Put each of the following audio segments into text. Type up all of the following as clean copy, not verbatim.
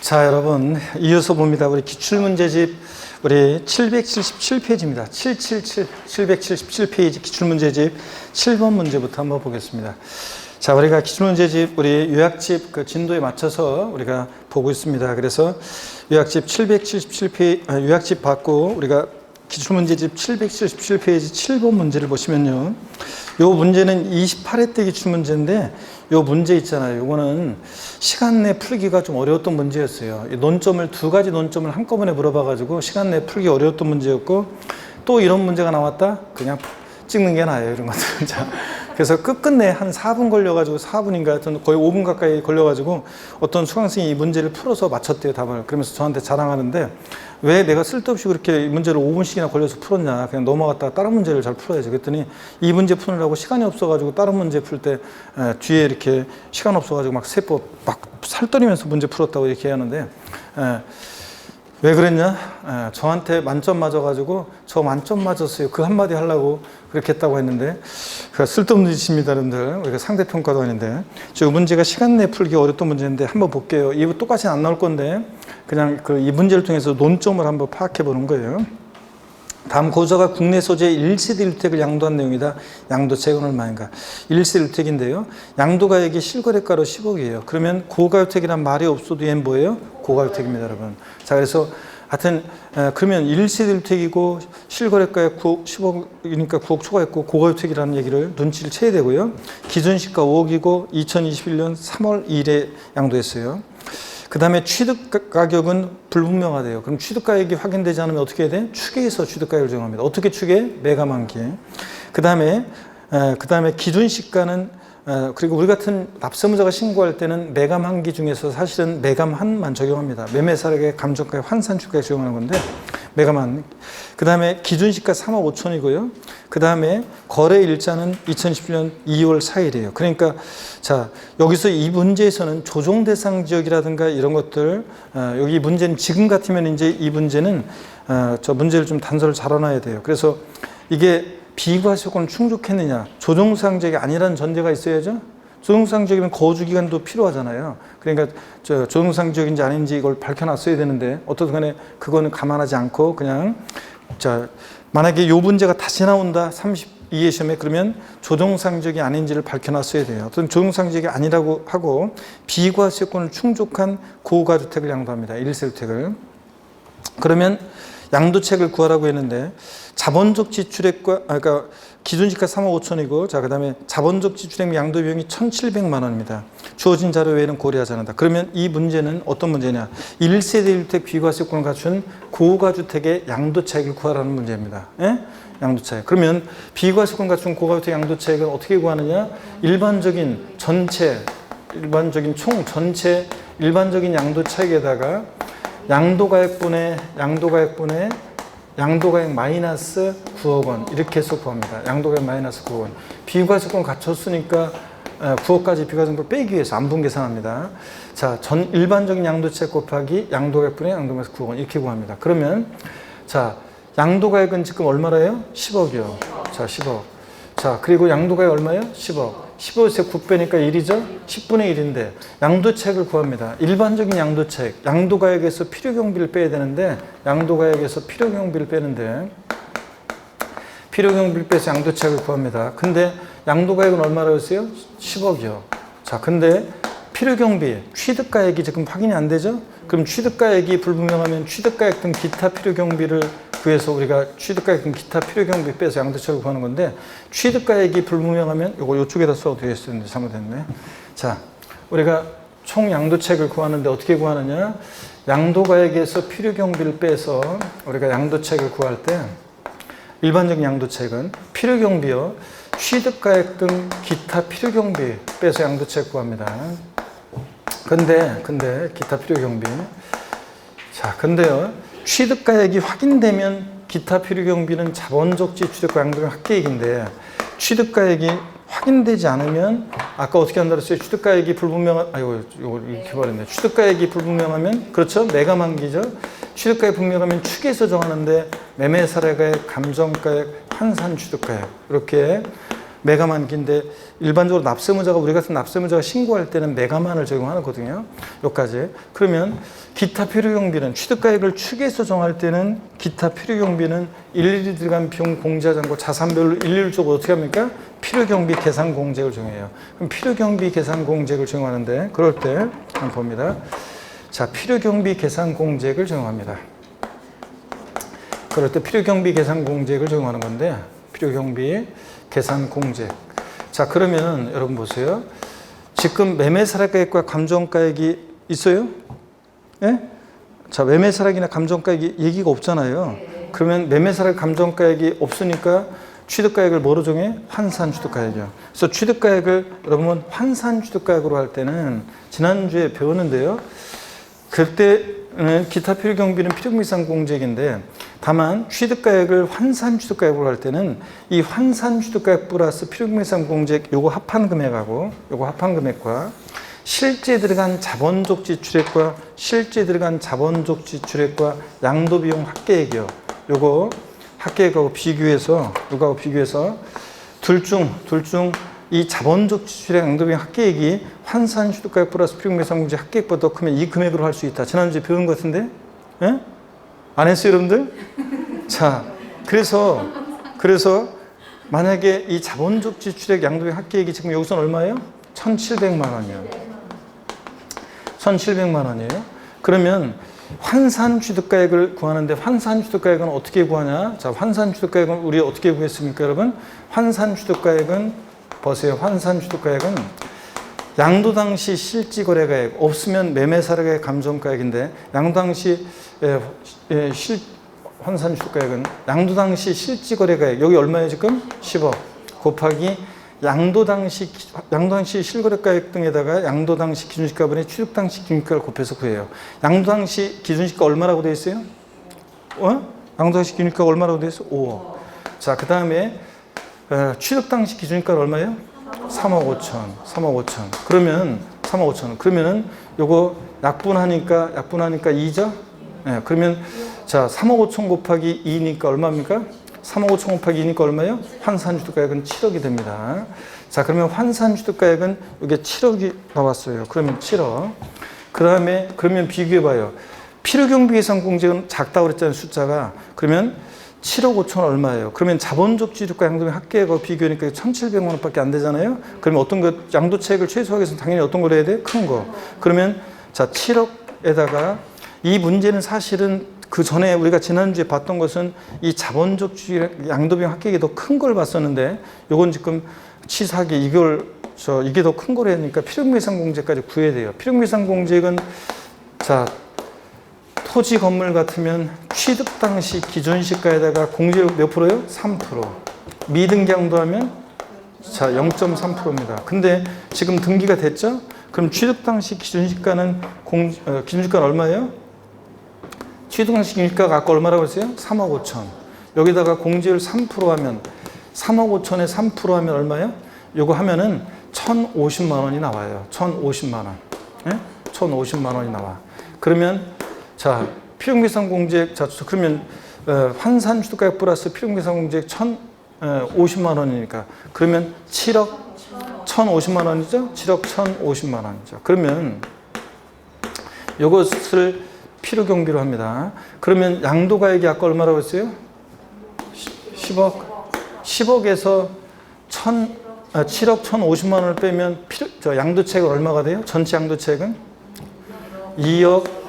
자, 여러분, 이어서 봅니다. 우리 기출문제집, 우리 777페이지입니다. 777페이지 기출문제집 7번 문제부터 한번 보겠습니다. 자, 우리가 기출문제집, 우리 요약집 그 진도에 맞춰서 우리가 보고 있습니다. 그래서 요약집 777페이지, 요약집 받고 우리가 기출문제집 777페이지 7번 문제를 보시면요. 요 문제는 28회 때 기출문제인데 요 문제 있잖아요. 요거는 시간 내 풀기가 좀 어려웠던 문제였어요. 논점을 두 가지 논점을 한꺼번에 물어봐가지고 시간 내 풀기 어려웠던 문제였고 또 이런 문제가 나왔다? 그냥 찍는 게 나아요. 이런 것들. 자, 그래서 끝끝내 한 4분 걸려가지고 4분인가 하여튼 거의 5분 가까이 걸려가지고 어떤 수강생이 이 문제를 풀어서 맞췄대요. 답을. 그러면서 저한테 자랑하는데 왜 내가 쓸데없이 그렇게 이 문제를 5분씩이나 걸려서 풀었냐. 그냥 넘어갔다가 다른 문제를 잘 풀어야지. 그랬더니 이 문제 푸느라고 시간이 없어가지고 다른 문제 풀 때 뒤에 이렇게 시간 없어가지고 막 세법 막 살떠리면서 문제 풀었다고 이렇게 하는데 왜 그랬냐? 저한테 만점 맞아가지고 저 만점 맞았어요. 그 한마디 하려고 그렇게 했다고 했는데 쓸데없는 짓입니다, 여러분들. 우리가 상대평가도 아닌데. 저 문제가 시간 내 풀기 어렵던 문제인데 한번 볼게요. 이거 똑같이 안 나올 건데 그냥 이 문제를 통해서 논점을 한번 파악해 보는 거예요. 다음 고저가 국내 소재의 1세대 1택을 양도한 내용이다. 양도채액은 얼마인가? 1세대 1택인데요. 양도가액이 실거래가로 10억이에요. 그러면 고가주택이란 말이 없어도 얘는 뭐예요? 고가주택입니다, 여러분. 자, 그래서 하여튼 그러면 1세대 1택이고 실거래가액 10억이니까 9억 초과했고 고가주택이라는 얘기를 눈치를 채야 되고요. 기준시가 5억이고 2021년 3월 2일에 양도했어요. 그 다음에 취득가격은 불분명하대요. 그럼 취득가격이 확인되지 않으면 어떻게 해야 돼? 추계해서 취득가격을 정합니다. 어떻게 추계? 매감한기. 그 다음에 기준시가는 그리고 우리 같은 납세무자가 신고할 때는 매감한기 중에서 사실은 매감한만 적용합니다. 매매사례의 감정가액 환산취가에 적용하는 건데 매감한. 그 다음에 기준시가 3억 5천이고요. 그 다음에 거래 일자는 2017년 2월 4일이에요. 그러니까 자, 여기서 이 문제에서는 조정 대상 지역이라든가 이런 것들 여기 문제는 지금 같으면 이제 이 문제는 저 문제를 좀 단서를 잘 알아놔야 돼요. 그래서 이게 비과세권을 충족했느냐, 조정상 지역이 아니라는 전제가 있어야죠. 조정상 지역이면 거주 기간도 필요하잖아요. 그러니까 조정상 지역인지 아닌지 이걸 밝혀놨어야 되는데 어떻든 간에 그거는 감안하지 않고 그냥 자, 만약에 요 문제가 다시 나온다 32회 시험에 그러면 조정상 지역이 아닌지를 밝혀놨어야 돼요. 어떤 조정상 지역이 아니라고 하고 비과세권을 충족한 고가주택을 양도합니다. 1세주택을. 그러면 양도책을 구하라고 했는데 자본적 지출액과 그러니까 기준시가 3억 5천이고 자 그다음에 자본적 지출액 양도 비용이 1,700만 원입니다. 주어진 자료 외에는 고려하지 않는다. 그러면 이 문제는 어떤 문제냐? 1세대 1택 비과세권을 갖춘 고가주택의 양도차익을 구하라는 문제입니다. 예? 양도차익. 그러면 비과세권 갖춘 고가주택 양도차익은 어떻게 구하느냐? 일반적인 양도차익에다가 양도가액 마이너스 9억 원 이렇게 해서 구합니다. 양도가액 마이너스 9억 원. 비과세권 갖췄으니까 9억까지 비과세권 빼기 위해서 안분 계산합니다. 자, 일반적인 양도차익 곱하기 양도가액분의 양도가액 9억 원 이렇게 구합니다. 그러면 자, 양도가액은 지금 얼마래요? 10억이요. 자, 10억. 자, 그리고 양도가액 얼마예요? 10억. 15에서 9 빼니까 1이죠? 10분의 1인데 양도차익을 구합니다. 일반적인 양도차익, 양도가액에서 필요경비를 빼야 되는데 필요경비를 빼서 양도차익을 구합니다. 근데 양도가액은 얼마라고 했어요? 10억이요. 자, 근데 필요경비, 취득가액이 지금 확인이 안 되죠? 그럼 취득가액이 불분명하면 취득가액 등 기타 필요경비를 구해서 우리가 취득가액 등 기타 필요경비 빼서 양도차익을 구하는 건데 취득가액이 불분명하면 요쪽에다 써도 되겠었는데 잘못했네. 자, 우리가 총 양도차익을 구하는데 어떻게 구하느냐? 양도가액에서 필요경비를 빼서 우리가 양도차익을 구할 때 일반적인 양도차익은 필요경비요. 취득가액 등 기타 필요경비 빼서 양도차익 구합니다. 근데 기타 필요경비. 자, 근데요. 취득가액이 확인되면 기타 필요경비는 자본적 지출액과 양도가액 합계액인데 취득가액이 확인되지 않으면 아까 어떻게 한다고 했어요? 취득가액이 불분명한 이거 이렇게 버렸네. 취득가액이 불분명하면 그렇죠? 매감한기죠. 취득가액 불분명하면 추계해서 정하는데 매매사례가액, 감정가액, 환산 취득가액 이렇게 메가만기인데 일반적으로 납세무자가 우리 같은 납세무자가 신고할 때는 메가만을 적용하거든요. 여기까지. 그러면 기타 필요경비는 취득가액을 추계해서 정할 때는 기타 필요경비는 일일이 들어간 비용 공제하지 않고 자산별로 일률적으로 어떻게 합니까? 필요경비 계산 공제를 정해요. 그럼 필요경비 계산 공제를 적용하는데 그럴 때 한번 봅니다. 자, 필요경비 계산 공제를 적용합니다. 그럴 때 필요경비 계산 공제를 적용하는 건데 필요경비 계산 공제. 자, 그러면 여러분 보세요. 지금 매매사락가액과 감정가액이 있어요? 예? 자, 매매사락이나 감정가액이 얘기가 없잖아요. 그러면 매매사락 감정가액이 없으니까 취득가액을 뭐로 정해? 환산취득가액이요. 그래서 취득가액을 여러분 환산취득가액으로 할 때는 지난주에 배웠는데요. 그때는 기타 필요경비는 필요경비상 공제액인데 다만 취득가액을 환산취득가액으로 할 때는 이 환산취득가액 플러스 필요경비상 공제액 요거 합한 금액하고 요거 합한 금액과 실제 들어간 자본적 지출액과 실제 들어간 자본적 지출액과 양도비용 합계액이요. 요거 합계액하고 비교해서 요거하고 비교해서 둘 중 이 자본적 지출액 양도비용 합계액이 환산취득가액 플러스 필요경비상 공제 합계액보다 더 크면 이 금액으로 할 수 있다. 지난주에 배운 것 같은데? 예? 안 했어요, 여러분들? 자, 그래서 만약에 이 자본적 지출액 양도비용 합계액이 지금 여기서는 얼마예요? 1,700만 원이요. 1,700만 원이에요. 그러면 환산취득가액을 구하는데 환산취득가액은 어떻게 구하냐? 자, 환산취득가액은 우리 어떻게 구했습니까, 여러분? 환산취득가액은 보세요. 환산취득가액은 양도 당시 실지거래가액 없으면 매매사락의 감정가액인데 양도 당시 환산취득가액은 양도 당시 실지거래가액 여기 얼마예요 지금? 10억 곱하기 양도 당시 실거래가액 등에다가 양도 당시 기준시가분의 취득 당시 기준시가를 곱해서 구해요. 양도 당시 기준시가 얼마라고 되어 있어요? 양도 당시 기준시가가 얼마라고 되어 있어요? 5억. 자, 그 다음에 취득 당시 기준시가는 얼마예요? 3억 5천. 그러면 3억 5천. 그러면은 요거 약분하니까 2죠? 네, 그러면 자, 3억 5천 곱하기 2니까 얼마입니까? 3억 5천 곱하기 2니까 얼마예요? 환산취득가액은 7억이 됩니다. 자, 그러면 환산취득가액은 이게 7억이 나왔어요. 그러면 7억. 그다음에 그러면 비교해 봐요. 필요경비 계산 공제는 작다고 그랬잖아요, 숫자가. 그러면 7억 5천 얼마예요? 그러면 자본적 지출과 양도비용 합계액하고 비교하니까 1,700만 원밖에 안 되잖아요. 그러면 어떤 거 양도차익을 최소화하기 위해서 당연히 어떤 걸 해야 돼? 큰 거. 그러면 자, 7억에다가 이 문제는 사실은 그 전에 우리가 지난주에 봤던 것은 이 자본적 지출 양도비용 합계액이 더 큰 걸 봤었는데 요건 지금 치사하게 이게 더 큰 걸 하니까 필요경비상 공제까지 구해야 돼요. 필요경비상 공제액은 자, 토지 건물 같으면 취득 당시 기준시가에다가 공제율 몇 프로예요? 3%. 미등기양도하면 자 0.3%입니다. 근데 지금 등기가 됐죠? 그럼 취득 당시 기준시가는 기준시가는 얼마예요? 취득 당시 기준시가가 아까 얼마라고 했어요? 3억 5천. 여기다가 공제율 3% 하면 3억 5천에 3% 하면 얼마예요? 요거 하면은 1,050만 원이 나와요. 1,050만 원. 네? 1,050만 원이 나와. 그러면 자, 필요경비상 공제액, 자, 그러면 환산취득가액 플러스 필요경비상 공제액 1,050만 원이니까 그러면 7억 1,050만 원이죠? 7억 1,050만 원이죠. 그러면 이것을 필요경비로 합니다. 그러면 양도가액이 아까 얼마라고 했어요? 10억. 10억에서 7억 1,050만 원을 빼면 양도차익은 얼마가 돼요? 전체 양도차익은 2억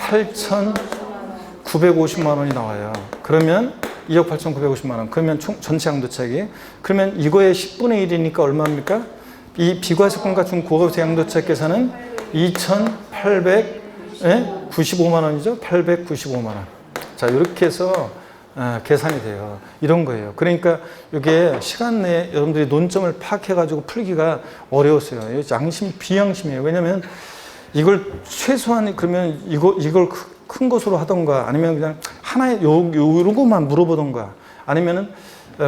8,950만 원이 나와요. 그러면 2억 8,950만 원. 그러면 전체 양도차익이. 그러면 이거의 10분의 1이니까 얼마입니까? 이 비과세권과 중고가세 양도차익 계산은 2,895만 원이죠. 895만 원. 자, 이렇게 해서 계산이 돼요. 이런 거예요. 그러니까 이게 시간 내에 여러분들이 논점을 파악해가지고 풀기가 어려웠어요. 양심, 비양심이에요. 왜냐면 이걸 최소한 그러면 이걸 큰 것으로 하던가 아니면 그냥 하나의 요거만 물어보던가 아니면은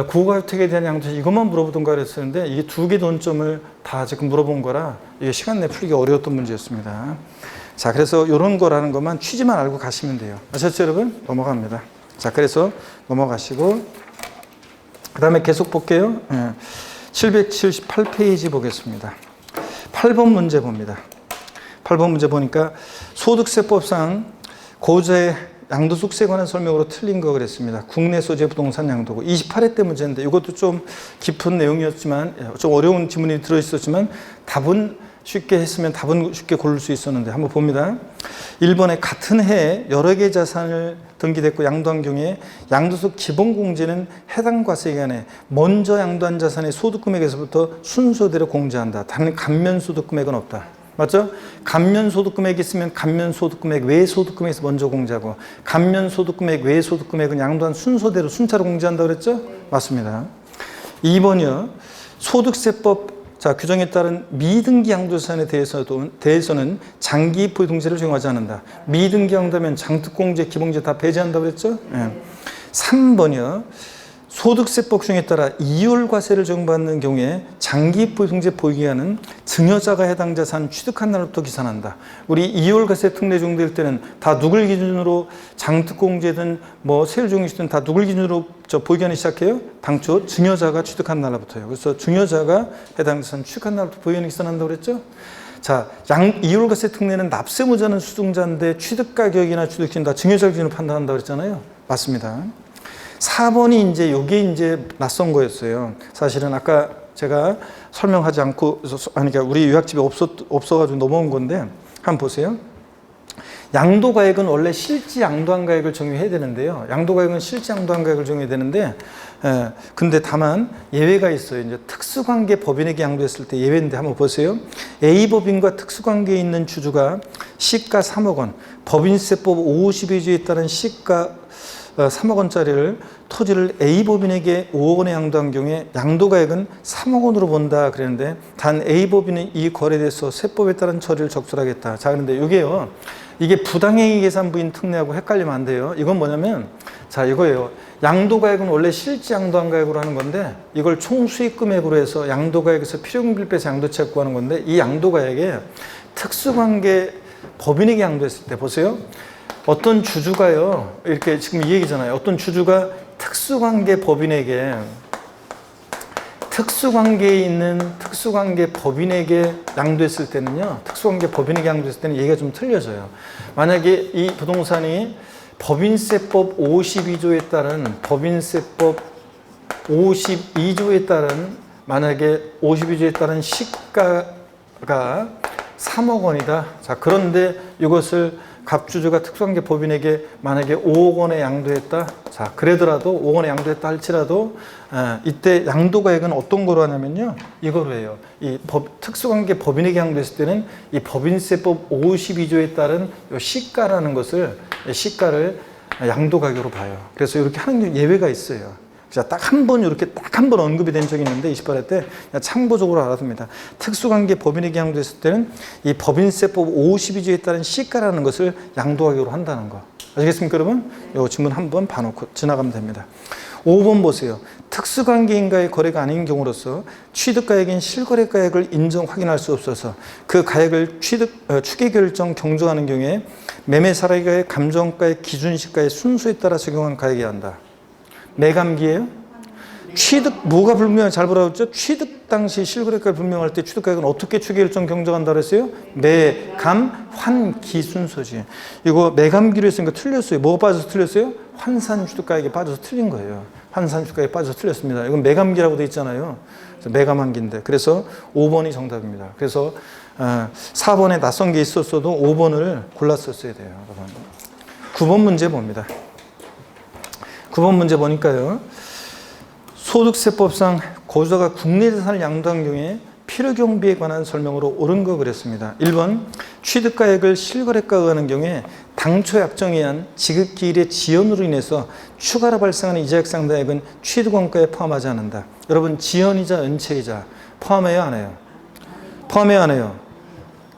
국가주택에 대한 양도세 이것만 물어보던가 그랬었는데 이게 두 개 논점을 다 지금 물어본 거라 이게 시간 내에 풀기가 어려웠던 문제였습니다. 자, 그래서 이런 거라는 것만 취지만 알고 가시면 돼요. 아셨죠, 여러분? 넘어갑니다. 자, 그래서 넘어가시고 그 다음에 계속 볼게요. 778페이지 보겠습니다. 8번 문제 봅니다. 8번 문제 보니까 소득세법상 고자의 양도소득세에 관한 설명으로 틀린 거 그랬습니다. 국내 소재 부동산 양도고 28회 때 문제인데 이것도 좀 깊은 내용이었지만 좀 어려운 지문이 들어있었지만 답은 쉽게 했으면 답은 쉽게 고를 수 있었는데 한번 봅니다. 1번에 같은 해에 여러 개의 자산을 등기됐고 양도한 경우에 양도소득 기본공제는 해당 과세 기간에 먼저 양도한 자산의 소득금액에서부터 순서대로 공제한다. 단 감면소득금액은 없다. 맞죠? 감면소득금액이 있으면 감면소득금액 외 소득금액에서 먼저 공제하고 감면소득금액 외 소득금액은 양도한 순서대로 순차로 공제한다고 그랬죠? 맞습니다. 2번이요. 소득세법 규정에 따른 미등기 양도자산에 대해서는 장기 보유등재를 적용하지 않는다. 미등기 양도하면 장특공제, 기본공제 다 배제한다고 그랬죠? 3번이요. 소득세법 규정에 따라 이율과세를 적용받는 경우에 장기 보유등재 보유기간은 증여자가 해당 자산 취득한 날부터 기산한다. 우리 이율과세 특례 적용될 때는 다 누굴 기준으로 장특공제든 세율 적용이든 다 누굴 기준으로 보유기간이 시작해요? 당초 증여자가 취득한 날부터요. 그래서 증여자가 해당 자산 취득한 날부터 보유기간이 기산한다고 그랬죠? 자, 이율과세 특례는 납세무자는 수증자인데 취득가격이나 취득金다 증여자 기준으로 판단한다고 그랬잖아요. 맞습니다. 4번이 이게 이제 낯선 거였어요. 사실은 아까 제가 설명하지 않고, 그러니까 우리 요약집에 없어가지고 넘어온 건데, 한번 보세요. 양도가액은 원래 실지 양도한 가액을 적용해야 되는데요. 양도가액은 실지 양도한 가액을 적용해야 되는데, 근데 다만 예외가 있어요. 이제 특수관계 법인에게 양도했을 때 예외인데 한번 보세요. A법인과 특수관계에 있는 주주가 시가 3억 원, 법인세법 52조에 따른 시가 3억 원짜리를 토지를 A법인에게 5억 원에 양도한 경우에 양도가액은 3억 원으로 본다 그랬는데 단 A법인은 이 거래에 대해서 세법에 따른 처리를 적절하겠다. 자, 그런데 이게 부당행위 계산부인 특례하고 헷갈리면 안 돼요. 이건 뭐냐면 자, 이거예요. 양도가액은 원래 실지 양도한 가액으로 하는 건데 이걸 총수익 금액으로 해서 양도가액에서 필요금비를 빼서 양도채 구하는 건데 이 양도가액에 특수관계 법인에게 양도했을 때 보세요. 어떤 주주가요, 이렇게 지금 이 얘기잖아요. 어떤 주주가 특수관계 법인에게, 특수관계에 있는 특수관계 법인에게 양도했을 때는요, 특수관계 법인에게 양도했을 때는 얘기가 좀 틀려져요. 만약에 이 부동산이 법인세법 52조에 따른, 법인세법 52조에 따른, 만약에 52조에 따른 시가가 3억 원이다. 자, 그런데 이것을 갑주주가 특수관계 법인에게 만약에 5억 원에 양도했다. 자, 그러더라도 5억 원에 양도했다 할지라도 이때 양도가액은 어떤 거로 하냐면요. 이거로 해요. 이 특수관계 법인에게 양도했을 때는 이 법인세법 52조에 따른 이 시가라는 것을 시가를 양도가격으로 봐요. 그래서 이렇게 하는 예외가 있어요. 딱 한 번 언급이 된 적이 있는데 28회 때 참고적으로 알아둡니다. 특수관계 법인에게 양도했을 때는 이 법인세법 52조에 따른 시가라는 것을 양도가격으로 한다는 거. 아시겠습니까, 여러분? 이 질문 한번 봐놓고 지나가면 됩니다. 5번 보세요. 특수관계인과의 거래가 아닌 경우로서 취득가액인 실거래가액을 인정 확인할 수 없어서 그 가액을 추계결정 경정하는 경우에 매매사례가의 감정가의 기준시가의 순수에 따라 적용한 가액이어야 한다. 매감기예요? 취득, 뭐가 불명하게 잘 보라고 했죠? 취득 당시 실거래가를 불명할 때 취득가액은 어떻게 추계결정 경정한다고 했어요? 매감, 환기 순서지. 이거 매감기로 했으니까 틀렸어요. 뭐가 빠져서 틀렸어요? 환산 취득가액에 빠져서 틀린 거예요. 환산 취득가액에 빠져서 틀렸습니다. 이건 매감기라고 돼 있잖아요. 그래서 매감한기인데. 그래서 5번이 정답입니다. 그래서 4번에 낯선 게 있었어도 5번을 골랐었어야 돼요. 9번 문제 봅니다. 9번 문제 보니까요. 소득세법상 고소가 국내 재산을 양도한 경우에 필요경비에 관한 설명으로 옳은 거 그랬습니다. 1번 취득가액을 실거래가에 의하는 경우에 당초 약정에 한 지급기일의 지연으로 인해서 추가로 발생하는 이자액 상당액은 취득원가에 포함하지 않는다. 여러분 지연이자 연체이자 포함해요 안 해요? 포함해요 안 해요?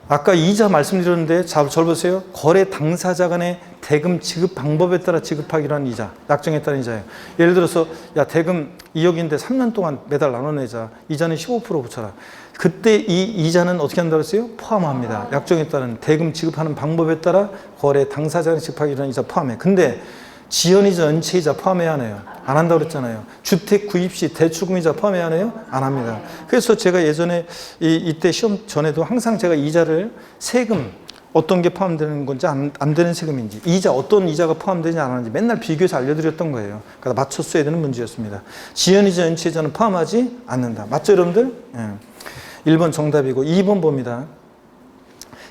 아까 이자 말씀드렸는데 잘 보세요. 거래 당사자 간의 대금 지급 방법에 따라 지급하기로 한 이자, 약정에 따른 이자예요. 예를 들어서 야 대금 2억인데 3년 동안 매달 나눠내자. 이자는 15% 붙여라. 그때 이 이자는 어떻게 한다고 했어요? 포함합니다. 약정에 따른 대금 지급하는 방법에 따라 거래 당사자 간의 지급하기로 한 이자 포함해. 근데 지연이자 연체이자 포함해야 하네요. 안 한다고 그랬잖아요. 주택 구입 시 대출금이자 포함해야 하네요. 안 합니다. 그래서 제가 예전에 이때 시험 전에도 항상 제가 이자를 세금 어떤 게 포함되는 건지 안 되는 세금인지 이자 어떤 이자가 포함되지 안 하는지 맨날 비교해서 알려드렸던 거예요. 그래서 맞춰 써야 되는 문제였습니다. 지연이자 연체이자는 포함하지 않는다. 맞죠 여러분들? 예. 1번 정답이고 2번 봅니다.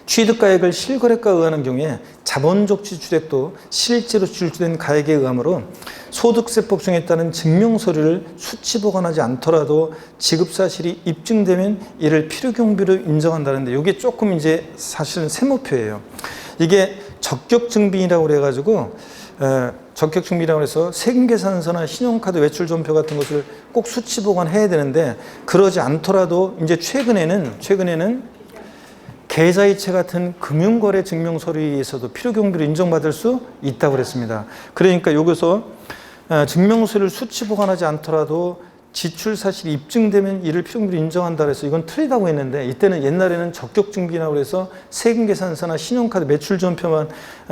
취득가액을 실거래가에 의하는 경우에 자본적 지출액도 실제로 지출된 가액에 의하므로 소득세법 중에 따른 증명서류를 수치 보관하지 않더라도 지급사실이 입증되면 이를 필요경비로 인정한다는데 이게 조금 이제 사실은 세모표예요. 이게 적격증빙이라고 그래가지고 적격증빙이라고 해서 세금계산서나 신용카드 외출전표 같은 것을 꼭 수치 보관해야 되는데 그러지 않더라도 이제 최근에는 계좌이체 같은 금융거래 증명서류에 의해서도 필요경비로 인정받을 수 있다고 그랬습니다. 그러니까 여기서 증명서류를 수치 보관하지 않더라도 지출 사실이 입증되면 이를 필요경비로 인정한다 그래서 이건 틀리다고 했는데 이때는 옛날에는 적격증빙이라고 해서 세금계산서나 신용카드 매출전표만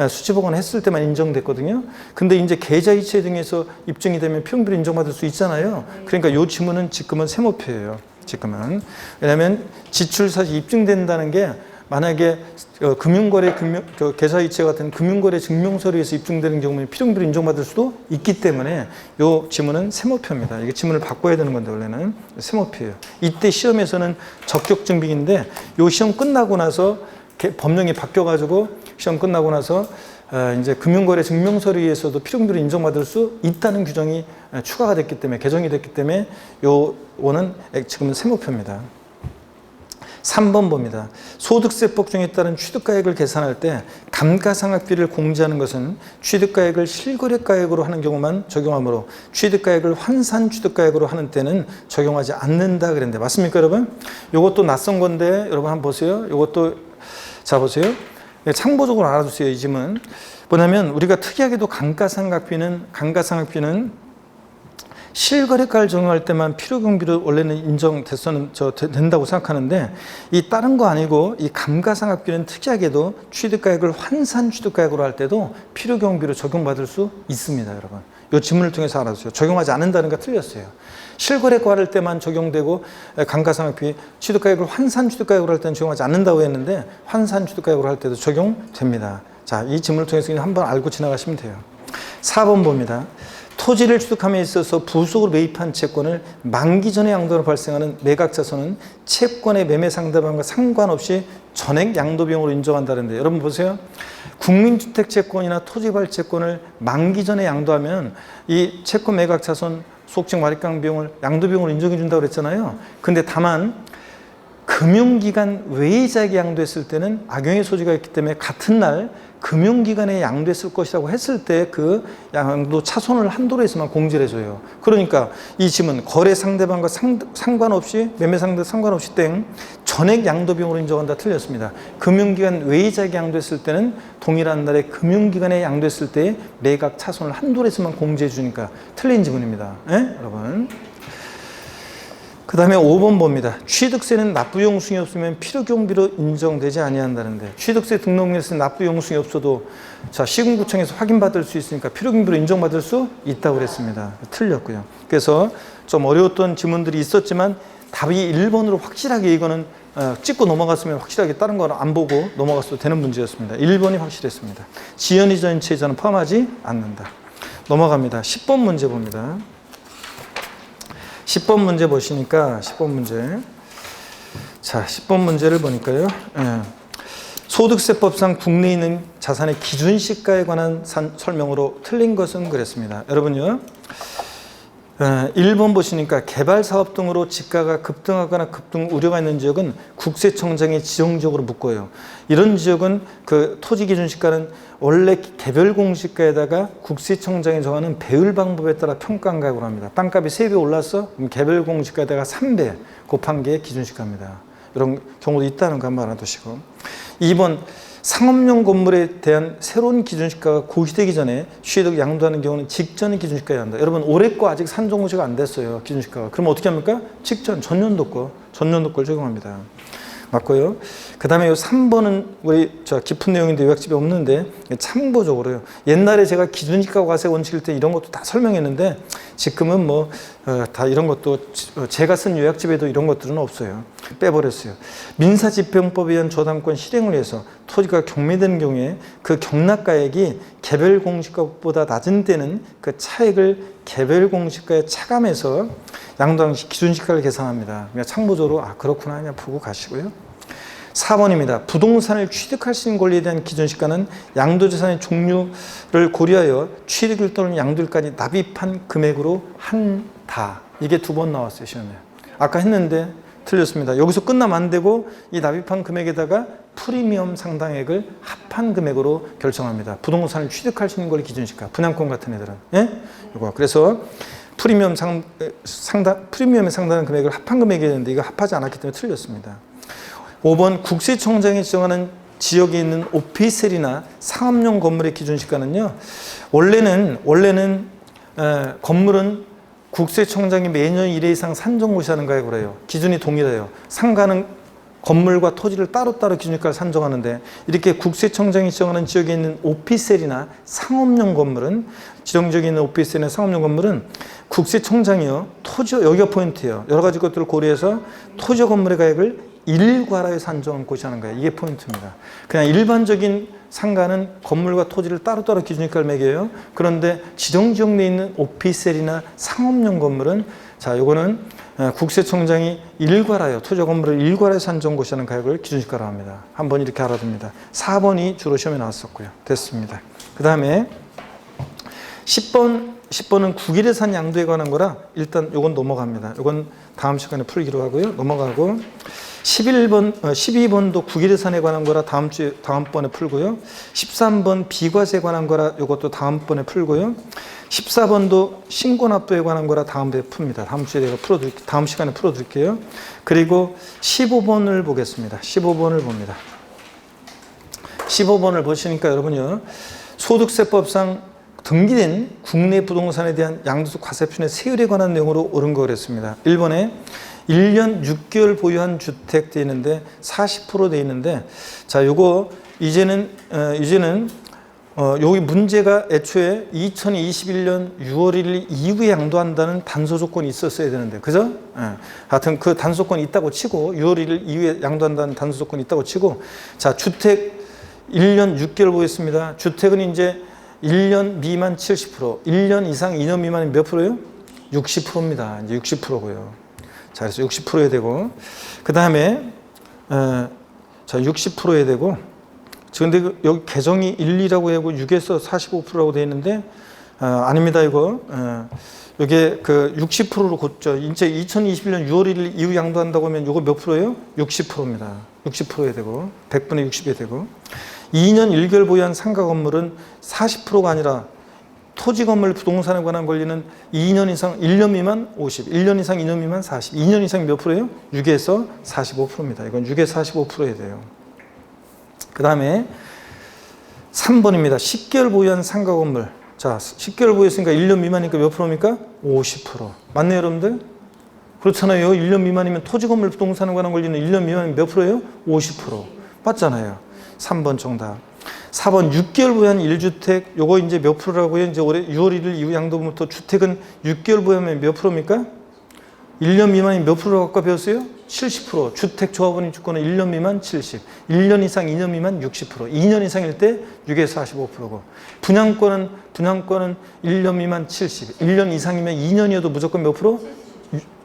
수치 보관했을 때만 인정됐거든요. 근데 이제 계좌이체 등에서 입증이 되면 필요경비로 인정받을 수 있잖아요. 그러니까 이 지문은 지금은 세모표예요. 지금은. 왜냐하면 지출 사실이 입증된다는 게 만약에 금융거래 계좌이체 같은 금융거래 증명서류에서 입증되는 경우는 필요경비로 인정받을 수도 있기 때문에 이 지문은 세모표입니다. 이게 지문을 바꿔야 되는 건데 원래는 세모표예요. 이때 시험에서는 적격증빙인데 이 시험 끝나고 나서 법령이 바뀌어가지고 시험 끝나고 나서 이제 금융거래 증명서류에서도 필요경비로 인정받을 수 있다는 규정이 추가가 됐기 때문에 개정이 됐기 때문에 요거는 지금은 세모표입니다. 3번 봅니다. 소득세법 중에 따른 취득가액을 계산할 때 감가상각비를 공제하는 것은 취득가액을 실거래가액으로 하는 경우만 적용하므로 취득가액을 환산취득가액으로 하는 때는 적용하지 않는다 그랬는데 맞습니까 여러분? 이것도 낯선 건데 여러분 한번 보세요. 이것도 자 보세요. 참고적으로 알아두세요. 이 질문 뭐냐면 우리가 특이하게도 감가상각비는 실거래가를 적용할 때만 필요경비로 원래는 된다고 생각하는데 이 다른 거 아니고 이 감가상각비는 특이하게도 취득가액을 환산취득가액으로 할 때도 필요경비로 적용받을 수 있습니다. 여러분 이 질문을 통해서 알아두세요. 적용하지 않는다는 거 틀렸어요. 실거래가 할 때만 적용되고 감가상각비 취득가액을 환산취득가액으로 할 때는 적용하지 않는다고 했는데 환산취득가액으로 할 때도 적용됩니다. 자, 이 질문을 통해서 한번 알고 지나가시면 돼요. 4번 봅니다. 토지를 취득함에 있어서 부속으로 매입한 채권을 만기 전에 양도로 발생하는 매각자손은 채권의 매매 상대방과 상관없이 전액 양도비용으로 인정한다는데 여러분 보세요. 국민주택채권이나 토지발채권을 만기 전에 양도하면 이 채권 매각자손 속칭 말입강 비용을 양도비용으로 인정해 준다고 그랬잖아요. 근데 다만 금융기관 외의자에게 양도했을 때는 악용의 소지가 있기 때문에 같은 날 금융기관에 양도했을 것이라고 했을 때 그 양도 차손을 한도로 해서만 공제를 해줘요. 그러니까 이 질문 거래 상대방과 상관없이 매매 상대 상관없이 땡 전액 양도비용으로 인정한다 틀렸습니다. 금융기관 외의자에게 양도했을 때는 동일한 날에 금융기관에 양도했을 때 매각 차손을 한도로 해서만 공제해 주니까 틀린 지문입니다. 예? 여러분. 그 다음에 5번 봅니다. 취득세는 납부용승이 없으면 필요경비로 인정되지 아니한다는데 취득세 등록일세 납부용승이 없어도 자 시군구청에서 확인받을 수 있으니까 필요경비로 인정받을 수 있다고 그랬습니다. 틀렸고요. 그래서 좀 어려웠던 지문들이 있었지만 답이 1번으로 확실하게 이거는 찍고 넘어갔으면 확실하게 다른 거는 안 보고 넘어갔어도 되는 문제였습니다. 1번이 확실했습니다. 지연이 전체에서는 포함하지 않는다. 넘어갑니다. 10번 문제 봅니다. 10번 문제 보시니까 10번 문제 자 10번 문제를 보니까요 소득세법상 국내에 있는 자산의 기준시가에 관한 설명으로 틀린 것은 그랬습니다. 여러분요 1번 보시니까 개발사업 등으로 지가가 급등하거나 급등 우려가 있는 지역은 국세청장에 지정지역으로 묶어요. 이런 지역은 그 토지기준시가는 원래 개별공시가에다가 국세청장이 정하는 배율 방법에 따라 평가한 가격으로 합니다. 땅값이 3배 올랐어? 그럼 개별공시가에다가 3배 곱한 게 기준시가입니다. 이런 경우도 있다는 거 한번 알아두시고 2번 상업용 건물에 대한 새로운 기준시가가 고시되기 전에 취득 양도하는 경우는 직전의 기준시가에 한다. 여러분 올해 거 아직 산정고시가 안 됐어요. 기준시가가. 그럼 어떻게 합니까? 직전 전년도 걸 적용합니다. 맞고요. 그 다음에 요 3번은 우리 저 깊은 내용인데 요약집에 없는데 참고적으로요. 옛날에 제가 기준시가 과세 원칙일 때 이런 것도 다 설명했는데 지금은 뭐 다 이런 것도 제가 쓴 요약집에도 이런 것들은 없어요. 빼버렸어요. 민사집행법에 의한 저당권 실행을 위해서 토지가 경매되는 경우에 그 경락가액이 개별 공시가보다 낮은 때는 그 차액을 개별 공시가에 차감해서 양도당 시 기준시가를 계산합니다. 그러니까 참고적으로 그렇구나 그냥 보고 가시고요. 4번입니다. 부동산을 취득할 수 있는 권리에 대한 기준시가는 양도재산의 종류를 고려하여 취득일 또는 양도일까지 납입한 금액으로 한다. 이게 2번 나왔어요, 시험에. 아까 했는데 틀렸습니다. 여기서 끝나면 안 되고 이 납입한 금액에다가 프리미엄 상당액을 합한 금액으로 결정합니다. 부동산을 취득할 수 있는 권리 기준시가. 분양권 같은 애들은. 예? 이거. 그래서 프리미엄에 상당한 금액을 합한 금액이었는데 이거 합하지 않았기 때문에 틀렸습니다. 5번 국세청장이 지정하는 지역에 있는 오피스텔이나 상업용 건물의 기준시가는요. 원래는 건물은 국세청장이 매년 1회 이상 산정고시하는 가액으로 해요. 기준이 동일해요. 상가는 건물과 토지를 따로따로 기준시가를 산정하는데 이렇게 국세청장이 지정하는 지역에 있는 오피스텔이나 상업용 건물은 지정지역에 있는 오피스텔이나 상업용 건물은 국세청장이요. 여기가 포인트예요. 여러 가지 것들을 고려해서 토지 건물의 가액을 일괄하여 산정을 고시하는 거예요. 이게 포인트입니다. 그냥 일반적인 상가는 건물과 토지를 따로따로 기준시가를 매겨요. 그런데 지정지역 내에 있는 오피스텔이나 상업용 건물은 요거는 국세청장이 일괄하여 토지 건물을 일괄하여 산정 고시하는 가액을 기준시가로 합니다. 한번 이렇게 알아둡니다. 4번이 주로 시험에 나왔었고요. 됐습니다. 그 다음에 10번은 국유재산 양도에 관한 거라 일단 요건 넘어갑니다. 요건 다음 시간에 풀기로 하고요. 넘어가고 12번도 국유재산에 관한 거라 다음번에 풀고요. 13번 비과세에 관한 거라 요것도 다음번에 풀고요. 14번도 신고납부에 관한 거라 다음번에 풉니다. 다음 시간에 풀어드릴게요. 그리고 15번을 보겠습니다. 15번을 봅니다. 15번을 보시니까 여러분요. 소득세법상 등기된 국내 부동산에 대한 양도세 과세표준의 세율에 관한 내용으로 옳은 거 그랬습니다. 1번에 1년 6개월 보유한 주택 돼 있는데 40% 돼 있는데 요거 이제는 여기 문제가 애초에 2021년 6월 1일 이후에 양도한다는 단서 조건이 있었어야 되는데 그죠? 하여튼 그 단서 조건이 있다고 치고 6월 1일 이후에 양도한다는 단서 조건이 있다고 치고 주택 1년 6개월 보겠습니다. 주택은 이제 1년 미만 70%, 1년 이상 2년 미만이 몇 프로예요? 60%입니다. 이제 60%고요. 그래서 60%야 되고, 그 다음에, 60%야 되고, 근데 여기 개정이 1, 2라고 하고 6에서 45%라고 되어 있는데, 아닙니다, 이거. 이게 그 60%로 곧죠. 이제 2021년 6월 1일 이후 양도한다고 하면 이거 몇 프로예요? 60%입니다. 60%야 되고, 100분의 60이 되고. 2년 1개월 보유한 상가 건물은 40%가 아니라 토지 건물 부동산에 관한 권리는 2년 이상 1년 미만 50, 1년 이상 2년 미만 40, 2년 이상 몇 프로예요? 6에서 45%입니다. 이건 6에서 45%해야 돼요. 그 다음에 3번입니다. 10개월 보유한 상가 건물. 10개월 보유했으니까 1년 미만이니까 몇 프로입니까? 50%. 맞네요, 여러분들? 그렇잖아요. 1년 미만이면 토지 건물 부동산에 관한 권리는 1년 미만이면 몇 프로예요? 50%. 맞잖아요. 3번 정답. 4번 6개월 보유한 1주택 요거 이제 몇 프로라고요? 이제 올해 6월 1일 이후 양도부터 주택은 6개월 보유하면 몇 프로입니까? 1년 미만이 몇 프로라고 아까 배웠어요? 70%. 주택 조합원의 주권은 1년 미만 70. 1년 이상 2년 미만 60%. 2년 이상일 때 6에서 45%고. 분양권은 1년 미만 70. 1년 이상이면 2년이어도 무조건 몇 프로?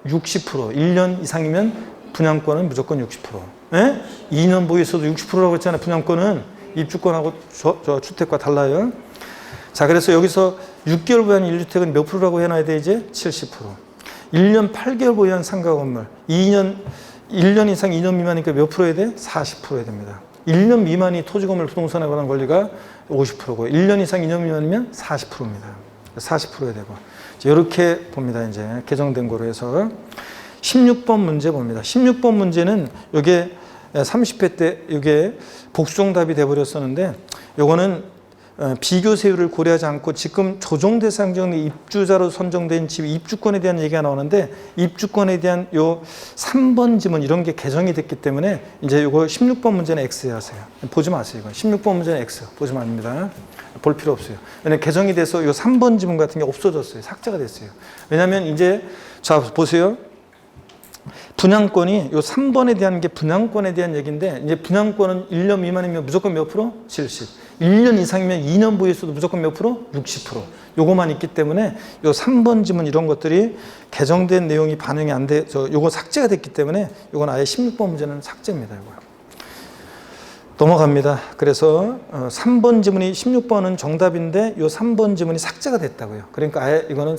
60%. 1년 이상이면 분양권은 무조건 60%. 예? 2년 보유에서도 60%라고 했잖아요. 분양권은 입주권하고 주택과 달라요. 그래서 여기서 6개월 보유한 1주택은 몇 프로라고 해놔야 돼 이제? 70%. 1년 8개월 보유한 상가 건물 1년 이상 2년 미만이니까 몇 프로 해야 돼? 40% 해야 됩니다. 1년 미만이 토지 건물 부동산에 관한 권리가 50%고 1년 이상 2년 미만이면 40%입니다. 40% 해야 되고 이렇게 봅니다. 이제 개정된 거로 해서 16번 문제 봅니다. 16번 문제는 이게 30회 때 이게 복수정답이 돼버렸었는데 요거는 비교세율을 고려하지 않고 지금 조정 대상 지역의 입주자로 선정된 집 입주권에 대한 얘기가 나오는데 입주권에 대한 요 3번 지문 이런 게 개정이 됐기 때문에 이제 요거 16번 문제는 X 하세요. 보지 마세요. 이거 16번 문제는 X 보시면 안 됩니다. 볼 필요 없어요. 왜냐면 개정이 돼서 요 3번 지문 같은 게 없어졌어요. 삭제가 됐어요. 왜냐면 이제 자 보세요. 분양권이 요 3번에 대한 게 분양권에 대한 얘기인데 이제 분양권은 1년 미만이면 무조건 몇 프로? 70. 1년 이상이면 2년 보유수도 무조건 몇 프로? 60%. 요거만 있기 때문에 요 3번 지문 이런 것들이 개정된 내용이 반영이 안 돼, 요거 삭제가 됐기 때문에 요건 아예 16번 문제는 삭제입니다. 요거. 넘어갑니다. 그래서 3번 지문이 16번은 정답인데 요 3번 지문이 삭제가 됐다고요. 그러니까 아예 이거는